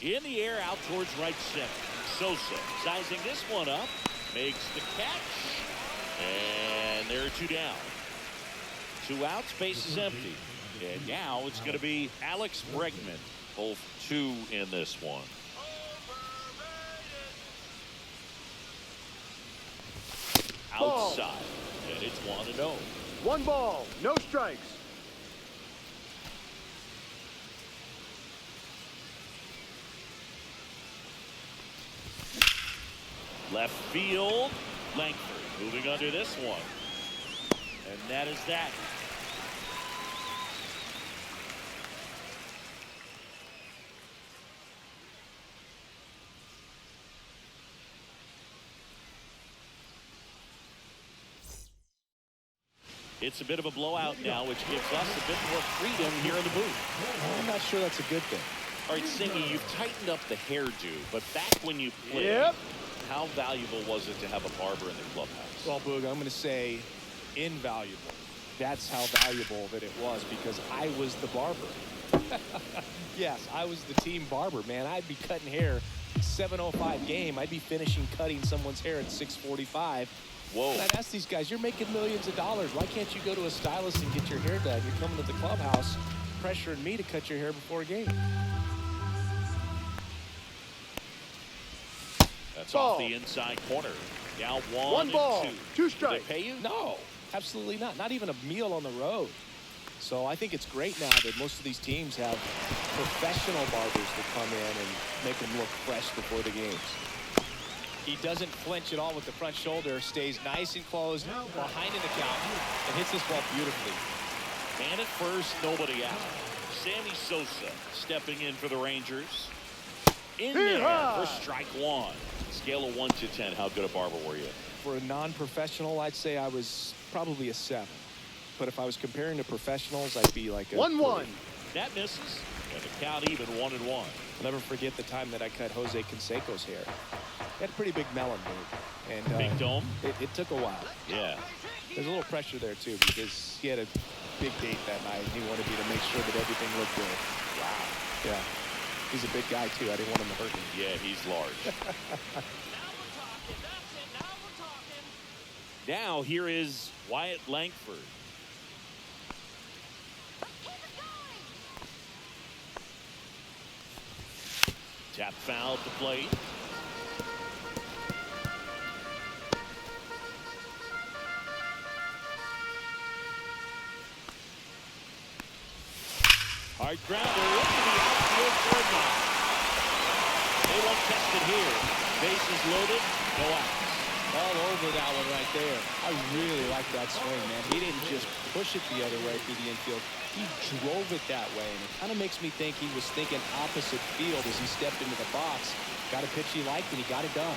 In the air out towards right center. Sosa sizing this one up. Makes the catch. And there are two down. 2 outs, base is empty. And now it's going to be Alex Bregman. Both 2 in this one. Ball. Outside, and it's 1-0. 1 ball, no strikes. Left field, Langford moving under this one. And that is that. It's a bit of a blowout now, which gives us a bit more freedom here in the booth. I'm not sure that's a good thing. All right, Singy, you've tightened up the hairdo, but back when you played, Yep. how valuable was it to have a barber in the clubhouse? Well, Boog, I'm going to say invaluable. That's how valuable that it was because I was the barber. Yes, I was the team barber, man. I'd be cutting hair 7:05 game. I'd be finishing cutting someone's hair at 6:45. Whoa. And I'd ask these guys, you're making millions of dollars. Why can't you go to a stylist and get your hair done? You're coming to the clubhouse pressuring me to cut your hair before a game. That's Ball. off the inside corner. Now 1 1 and ball, 2. 2 Did strikes. they pay you? No, absolutely not. Not even a meal on the road. So I think it's great now that most of these teams have professional barbers that come in and make them look fresh before the games. He doesn't flinch at all with the front shoulder, stays nice and closed behind in the count, and hits this ball beautifully. Man at first, nobody out. Sammy Sosa stepping in for the Rangers. In there for strike 1. Scale of 1 to 10, how good a barber were you? For a non-professional, I'd say I was probably a 7. But if I was comparing to professionals, I'd be like a 1-1. 3. That misses. And the count even 1-1. I'll never forget the time that I cut Jose Canseco's hair. He had a pretty big melon, dude. And Big dome? It took a while. Yeah. There's a little pressure there, too, because he had a big date that night. He wanted me to make sure that everything looked good. Wow. Yeah. He's a big guy, too. I didn't want him to hurt me. Yeah, he's large. Now here is Wyatt Langford. Tap foul at the plate. Hard grounder into the outfield for a knock. They won't test it here. Bases loaded, no outs. All over that one right there. I really like that swing, man. He didn't just push it the other way through the infield. He drove it that way, and it kind of makes me think he was thinking opposite field as he stepped into the box. Got a pitch he liked, and he got it done.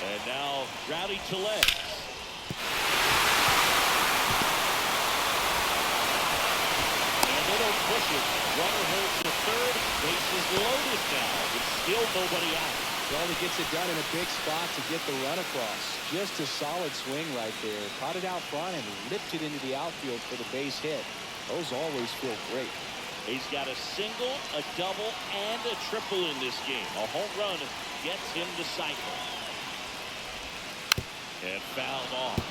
And now Rowdy Tellez. And they don't push it. Runner holds the third. Bases loaded now, but still nobody out. Well, he gets it done in a big spot to get the run across. Just a solid swing right there. Caught it out front and ripped it into the outfield for the base hit. Those always feel great. He's got a single, a double, and a triple in this game. A home run gets him the cycle. And fouled off.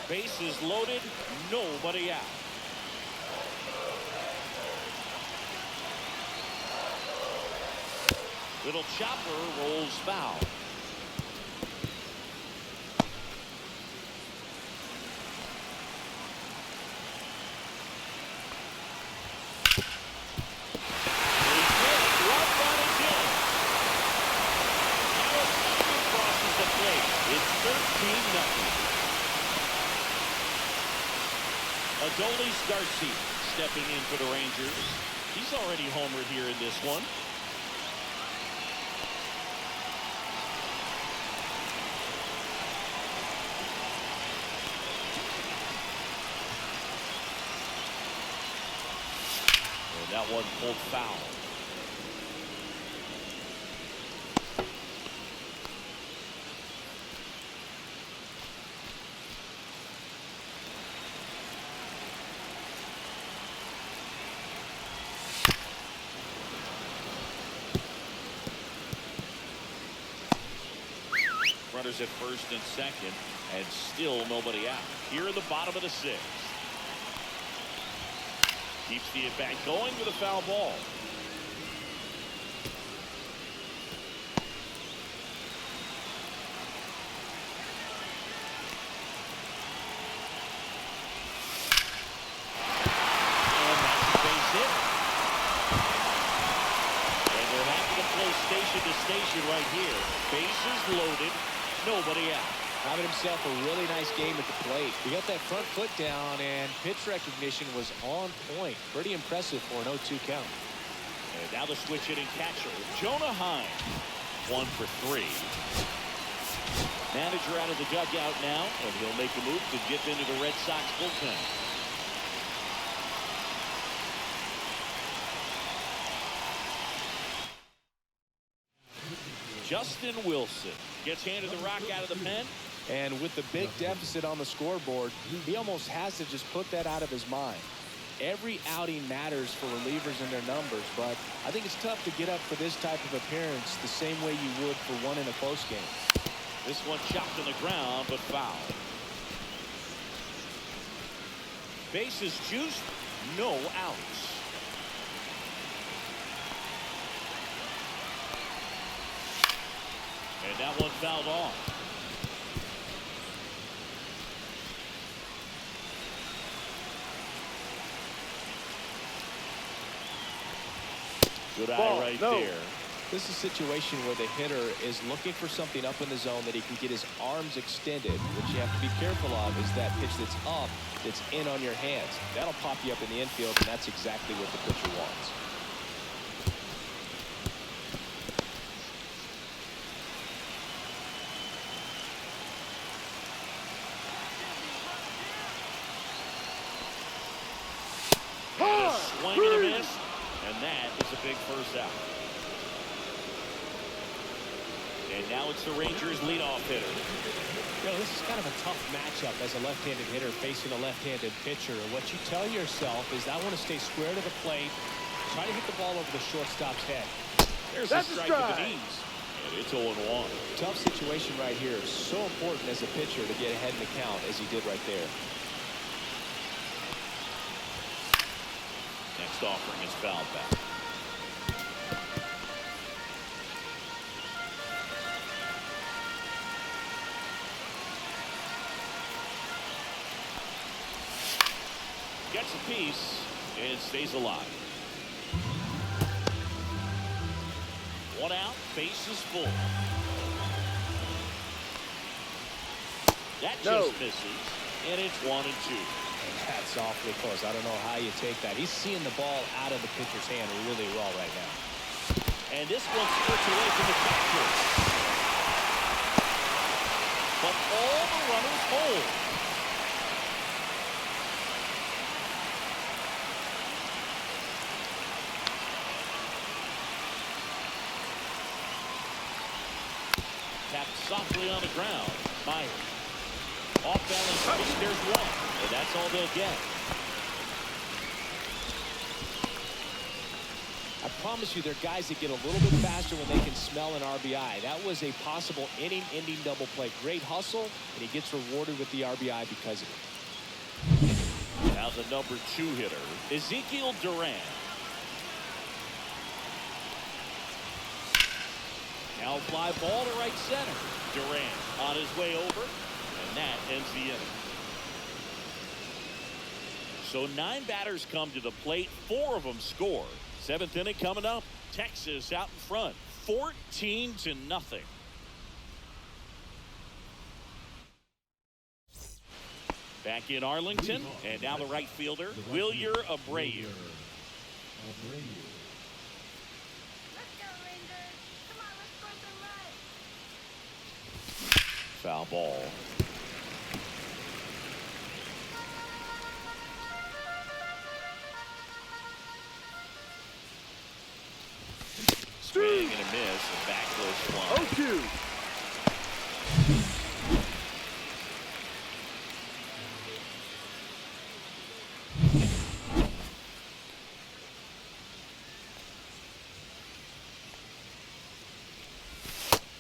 Bases loaded, nobody out. Little chopper rolls foul. Adolis Garcia stepping in for the Rangers. He's already homered here in this one. And that one pulled foul. runners at first and second, and still nobody out. Here in the bottom of the sixth. Keeps the at-bat going with a foul ball. And that's a base hit. And they're happy to play station to station right here. Bases loaded, nobody out. Having himself a really nice game at the plate. He got that front foot down, and pitch recognition was on point. Pretty impressive for an 0-2 count. And now the switch hitting catcher, Jonah Heim. 1 for 3. Manager out of the dugout now, and he'll make a move to get into the Red Sox bullpen. Justin Wilson gets handed the rock out of the pen. And with the big deficit on the scoreboard, he almost has to just put that out of his mind. Every outing matters for relievers and their numbers, but I think it's tough to get up for this type of appearance the same way you would for one in a close game. This one chopped on the ground, but foul. Bases juiced, no outs. And that one fouled off. Good eye right there. This is a situation where the hitter is looking for something up in the zone that he can get his arms extended. What you have to be careful of is that pitch that's up, that's in on your hands. That'll pop you up in the infield, and that's exactly what the pitcher wants. Swing and a miss, and that is a big first out. And now it's the Rangers' leadoff hitter. You know, this is kind of a tough matchup as a left-handed hitter facing a left-handed pitcher. And what you tell yourself is, I want to stay square to the plate, try to hit the ball over the shortstop's head. There's a strike with the knees, and it's 0-1. Tough situation right here. So important as a pitcher to get ahead in the count as he did right there. Next offering is fouled back. Gets a piece and stays alive. 1 out, bases full. That just misses, and it's 1-2. That's awfully close. I don't know how you take that. He's seeing the ball out of the pitcher's hand really well right now. And this one squirts away from the catcher. But all the runners hold. Tapped softly on the ground. Myers. Off balance pitch, there's one. And that's all they'll get. I promise you, there are guys that get a little bit faster when they can smell an RBI. That was a possible inning-ending double play. Great hustle, and he gets rewarded with the RBI because of it. Now the number 2 hitter, Ezekiel Duran. Now fly ball to right center. Duran on his way over, and that ends the inning. So 9 batters come to the plate, 4 of them score. 7th inning coming up. Texas out in front, 14-0. Back in Arlington, and now the right fielder, Wilyer Abreu. Let's go, Rangers. Come on, let's score some runs. Foul ball. Swing and a miss, and back goes flying. 0-2.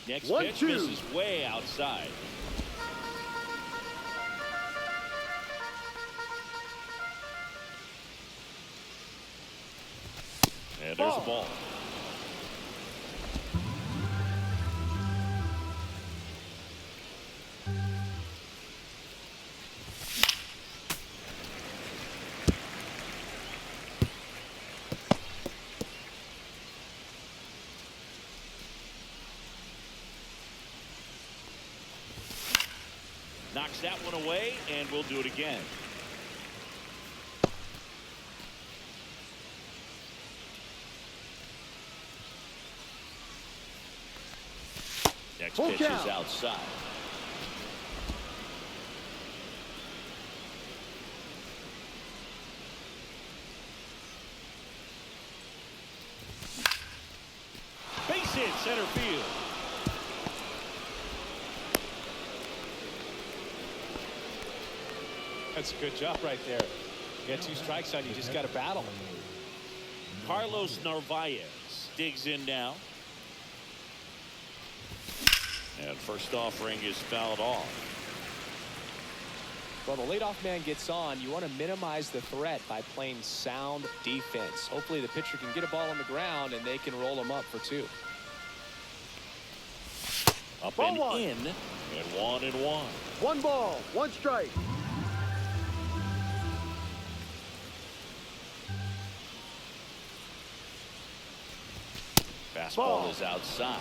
Next 1-2. pitch misses way outside. And there's a ball. Knocks that one away, and we'll do it again. Next pitch is outside. Base hit, center field. That's a good job right there. You got 2 strikes on you, just got to battle. Carlos Narvaez digs in now. And first offering is fouled off. Well, the leadoff man gets on. You want to minimize the threat by playing sound defense. Hopefully the pitcher can get a ball on the ground and they can roll him up for 2. Up Ball and one. in, and 1-1. 1 ball, 1 strike. Fastball Ball. is outside.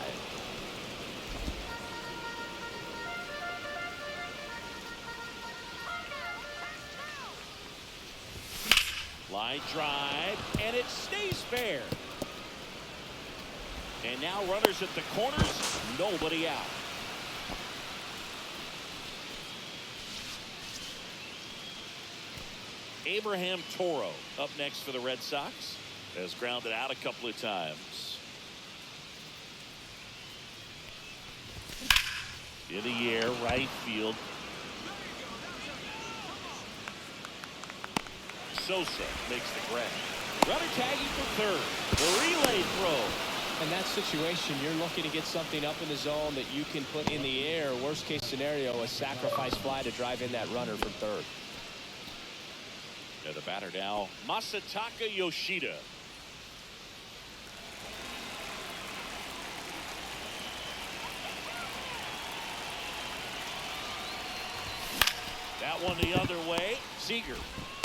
Line drive, and it stays fair. And now runners at the corners, nobody out. Abraham Toro up next for the Red Sox. Has grounded out a couple of times. In the air, right field. Sosa makes the grab. Runner tagging for third. The relay throw. In that situation, you're looking to get something up in the zone that you can put in the air. Worst case scenario, a sacrifice fly to drive in that runner from third. And the batter now, Masataka Yoshida. That one the other way. Seager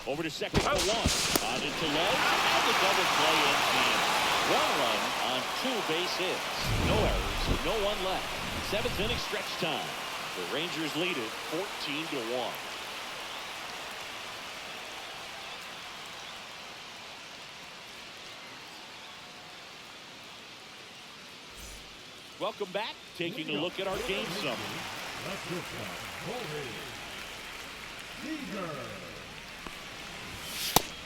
over to second for 1. On into left, and the double play in. 1 run on 2 base hits. No errors, no one left. 7th inning stretch time. The Rangers lead it 14-1. Welcome back. Taking a look at our game summary. That's your shot. Jorge. Seager.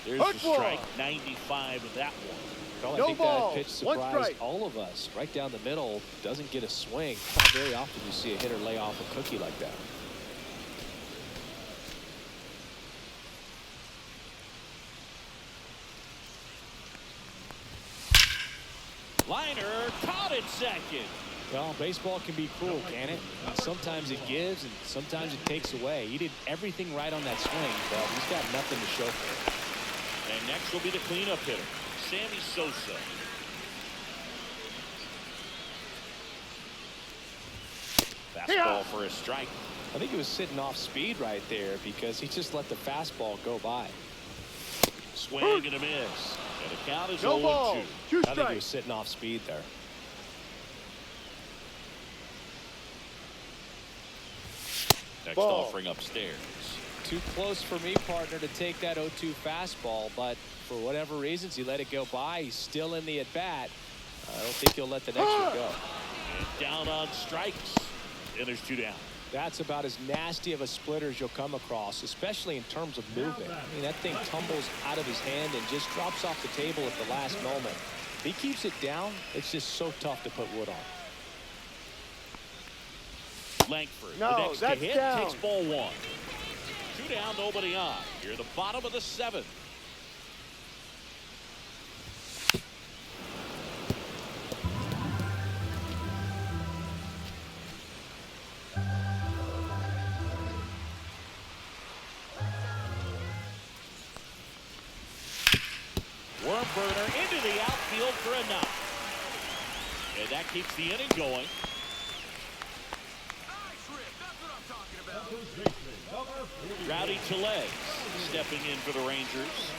There's Hard the strike. ball. 95 of that one. Well, I No think ball. that pitch 1 surprised strike. all of us. Right down the middle, doesn't get a swing. Not very often you see a hitter lay off a cookie like that. Liner caught at second. Well, baseball can be cruel, can it? And sometimes it gives and sometimes it takes away. He did everything right on that swing, but he's got nothing to show for it. And next will be the cleanup hitter, Sammy Sosa. Fastball for a strike. I think he was sitting off speed right there because he just let the fastball go by. Swing and a miss. And the count is No ball, 0-2. 2 I think he was strikes. sitting off speed there. Next Ball. offering upstairs. Too close for me, partner, to take that 0-2 fastball, but for whatever reasons, he let it go by. He's still in the at-bat. I don't think he'll let the next one go. And down on strikes. And there's 2 down. That's about as nasty of a splitter as you'll come across, especially in terms of movement. I mean, that thing tumbles out of his hand and just drops off the table at the last moment. If he keeps it down, it's just so tough to put wood on. Langford, No, the next to that's hit, down. takes ball 1. 2 down, nobody on. Here, the bottom of the 7th. barn burner into the outfield for a knock. And that keeps the inning going. Rowdy Tellez stepping in for the Rangers.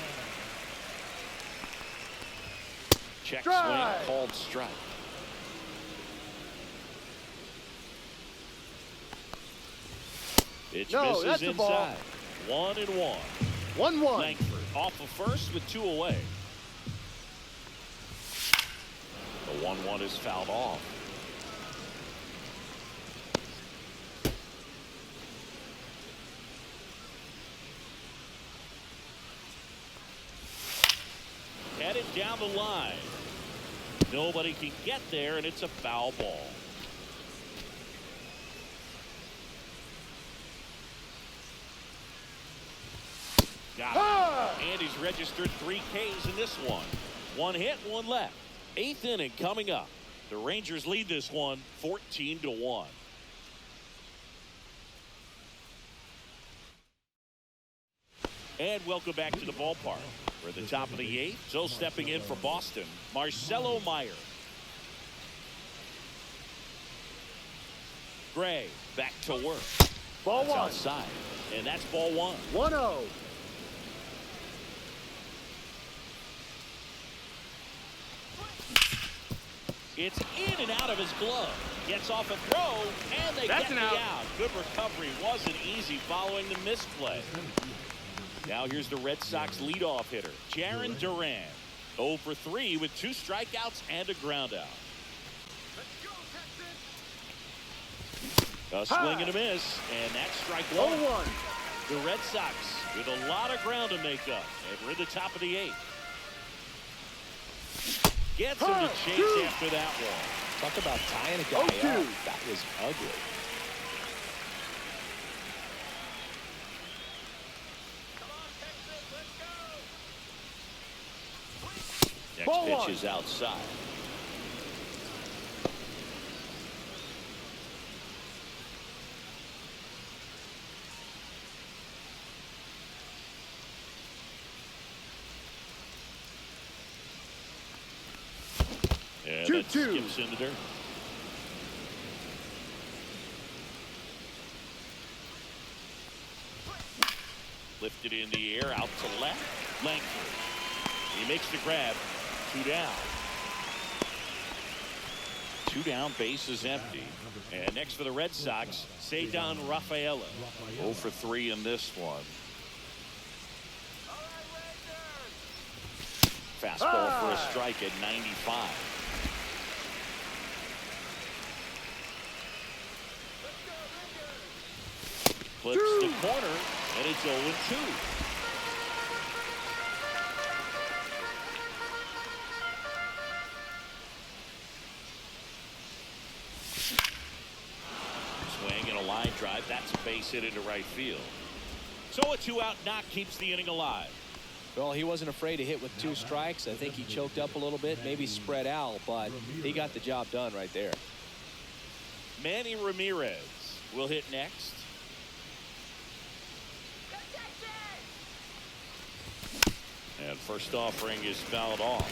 Check swing, called strike. Pitch misses inside. 1-1. 1-1. Langford off of first with 2 away. The 1-1 is fouled off. Headed down the line. Nobody can get there, and it's a foul ball. Got it. And he's registered 3 Ks in this one. 1 hit, 1 left. 8th inning coming up. The Rangers lead this one 14-1. And welcome back to the ballpark. We're at the top of the 8th. So stepping in for Boston, Marcelo Meyer. Gray back to work. Ball That's 1. outside. And that's ball 1. 1-0. It's in and out of his glove. Gets off a throw, and they get the out. Good recovery. Wasn't easy following the misplay. Now here's the Red Sox leadoff hitter, Jarren Duran. 0 for 3 with 2 strikeouts and a groundout. A swing and a miss, and that's strike 1. 0-1. The Red Sox with a lot of ground to make up, and we're at the top of the 8th. Gets him to chase after that one. Talk about tying a guy up. That was ugly. Next pitch is outside. And that skips in the dirt. Lifted in the air, out to left. Langford. He makes the grab. 2 down. 2 down, base is empty. And next for the Red Sox, Ceddanne Rafaela. 0 for 3 in this one. Fastball for a strike at 95. Clips the corner, and it's 0-2. Swing and a line drive. That's a base hit into right field. So a 2-out knock keeps the inning alive. Well, he wasn't afraid to hit with 2 strikes. I think he choked up a little bit, maybe spread out, but he got the job done right there. Manny Ramirez will hit next. And first offering is fouled off.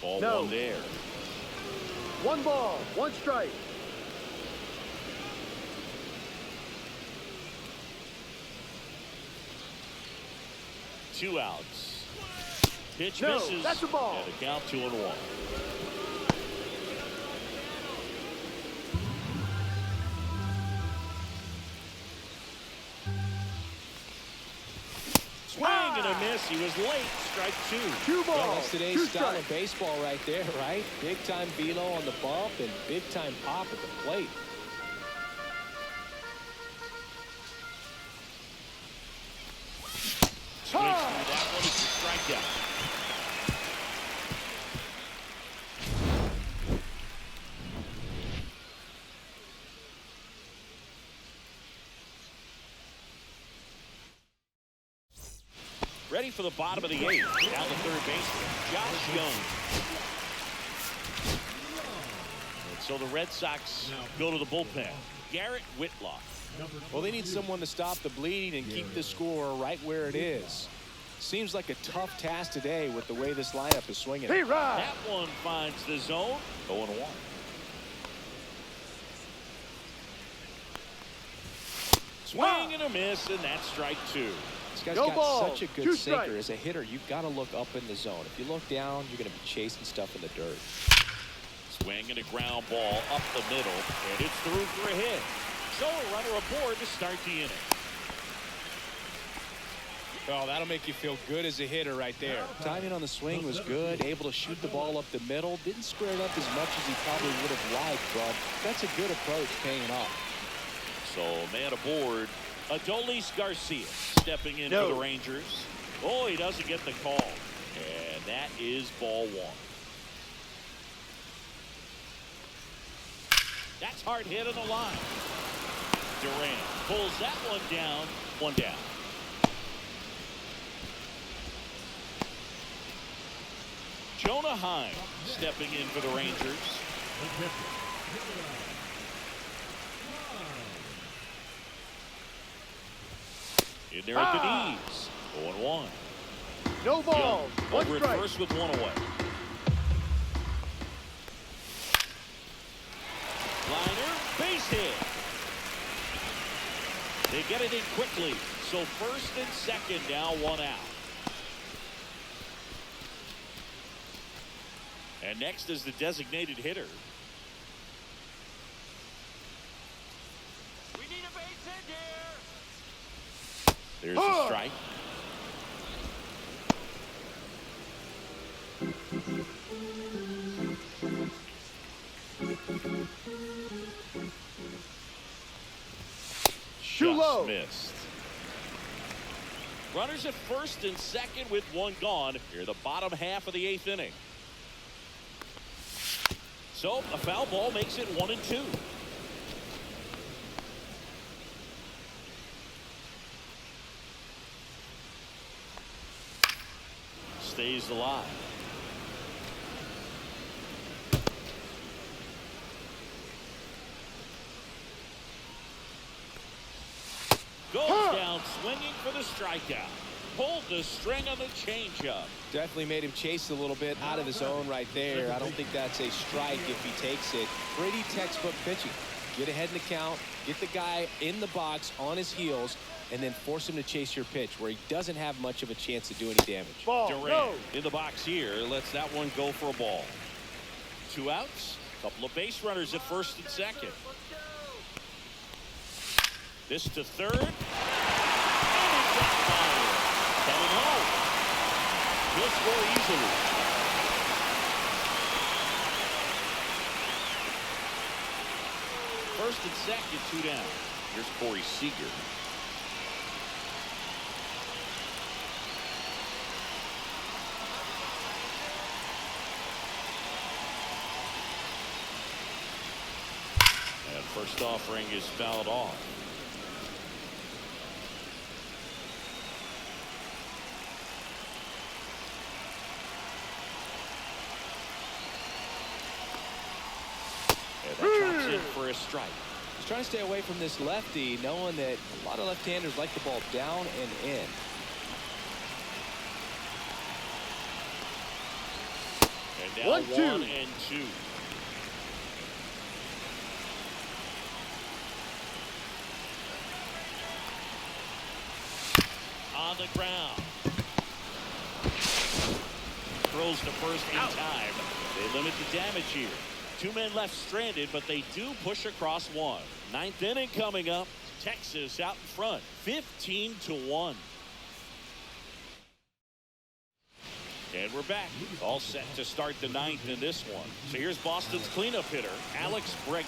Ball 1 there. 1 ball, 1 strike. Two outs. Pitch misses. That's a ball. And a count 2-1. Swing and a miss. He was late. Strike 2. 2 balls. Well, that's today's 2 style strikes. of baseball right there, right? Big time velo on the bump and big time pop at the plate. Swings through that one. It's a strikeout. Ready for the bottom of the eighth. Down the third baseman, Josh Young. And so the Red Sox go to the bullpen. Garrett Whitlock. Well, they need someone to stop the bleeding and keep the score right where it is. Seems like a tough task today with the way this lineup is swinging. Hey, right. That one finds the zone. 0-1. Swing and a miss, and that's strike two. This guy's No got ball. such a good Two sinker. strikes. As a hitter, you've got to look up in the zone. If you look down, you're going to be chasing stuff in the dirt. Swing and a ground ball up the middle, and it's through for a hit. So a runner aboard to start the inning. Oh, that'll make you feel good as a hitter right there. Timing on the swing was good, able to shoot the ball up the middle. Didn't square it up as much as he probably would have liked, but that's a good approach paying off. So man aboard, Adolis Garcia stepping in No. for the Rangers. Oh, he doesn't get the call. And that is ball one. That's hard hit on the line. Durant pulls that one down. One down. Jonah Heim stepping in for the Rangers. In there at the knees. 0-1. No ball. Young One over at strike. first with one away. Liner, base hit. They get it in quickly. So first and second now, one out. And next is the designated hitter. We need a base hit here. There's a strike. Too Just low. missed. Runners at first and second with one gone. Here the bottom half of the eighth inning. So a foul ball makes it 1-2. Stays alive. Goes down swinging for the strikeout. Pulled the string on the changeup. Definitely made him chase a little bit out of his zone right there. I don't think that's a strike if he takes it. Pretty textbook pitching. Get ahead in the count, get the guy in the box on his heels, and then force him to chase your pitch where he doesn't have much of a chance to do any damage. Ball. Durant No. in the box here lets that one go for a ball. 2 outs. Couple of base runners at first and second. This to third. And he's got fire. Coming home. He'll score easily. First and second, 2 down. Here's Corey Seager. And first offering is fouled off. And that drops in for a strike. He's trying to stay away from this lefty, knowing that a lot of left-handers like the ball down and in. And now 1-2. 1-2. On the ground. Throws to first in time. They limit the damage here. 2 men left stranded, but they do push across one. 9th inning coming up. Texas out in front, 15-1. And we're back, all set to start the 9th in this one. So here's Boston's cleanup hitter, Alex Bregman.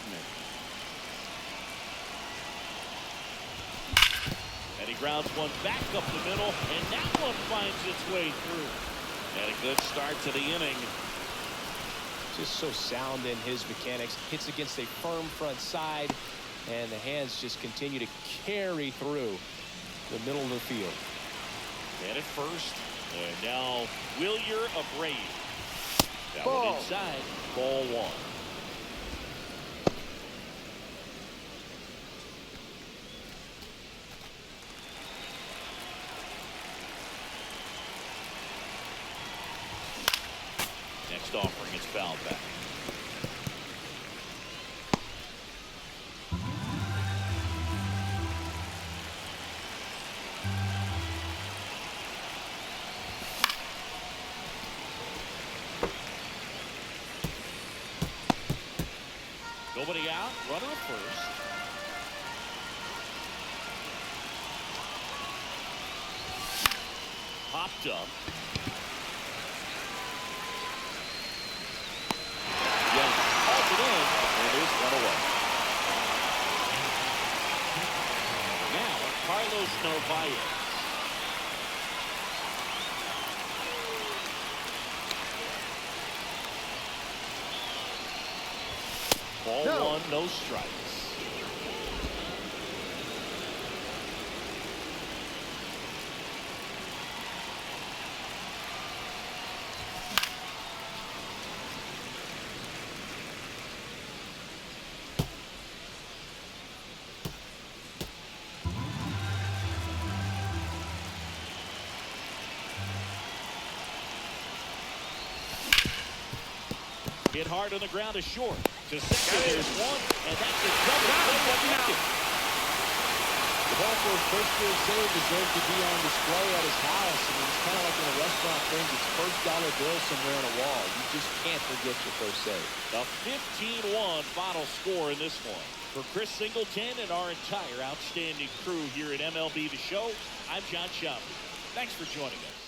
And he grounds one back up the middle, and that one finds its way through. And a good start to the inning. Just so sound in his mechanics. Hits against a firm front side, and the hands just continue to carry through the middle of the field. And at first, and now Wilyer Abreu. That Ball. one inside, ball one. Next offering is fouled back. Nobody out, runner at first. Popped up. Young calls it in, and it is one away. Now, Carlos Narvaez. Ball No. one, no strikes. Hit hard on the ground is short. To second, there's one, and that's a double play. The ball for his first field save deserves to be on display at his house. I mean, it's kind of like when a restaurant brings its first dollar bill somewhere on a wall. You just can't forget your first save. A 15-1 final score in this one. For Chris Singleton and our entire outstanding crew here at MLB The Show, I'm John Schaub. Thanks for joining us.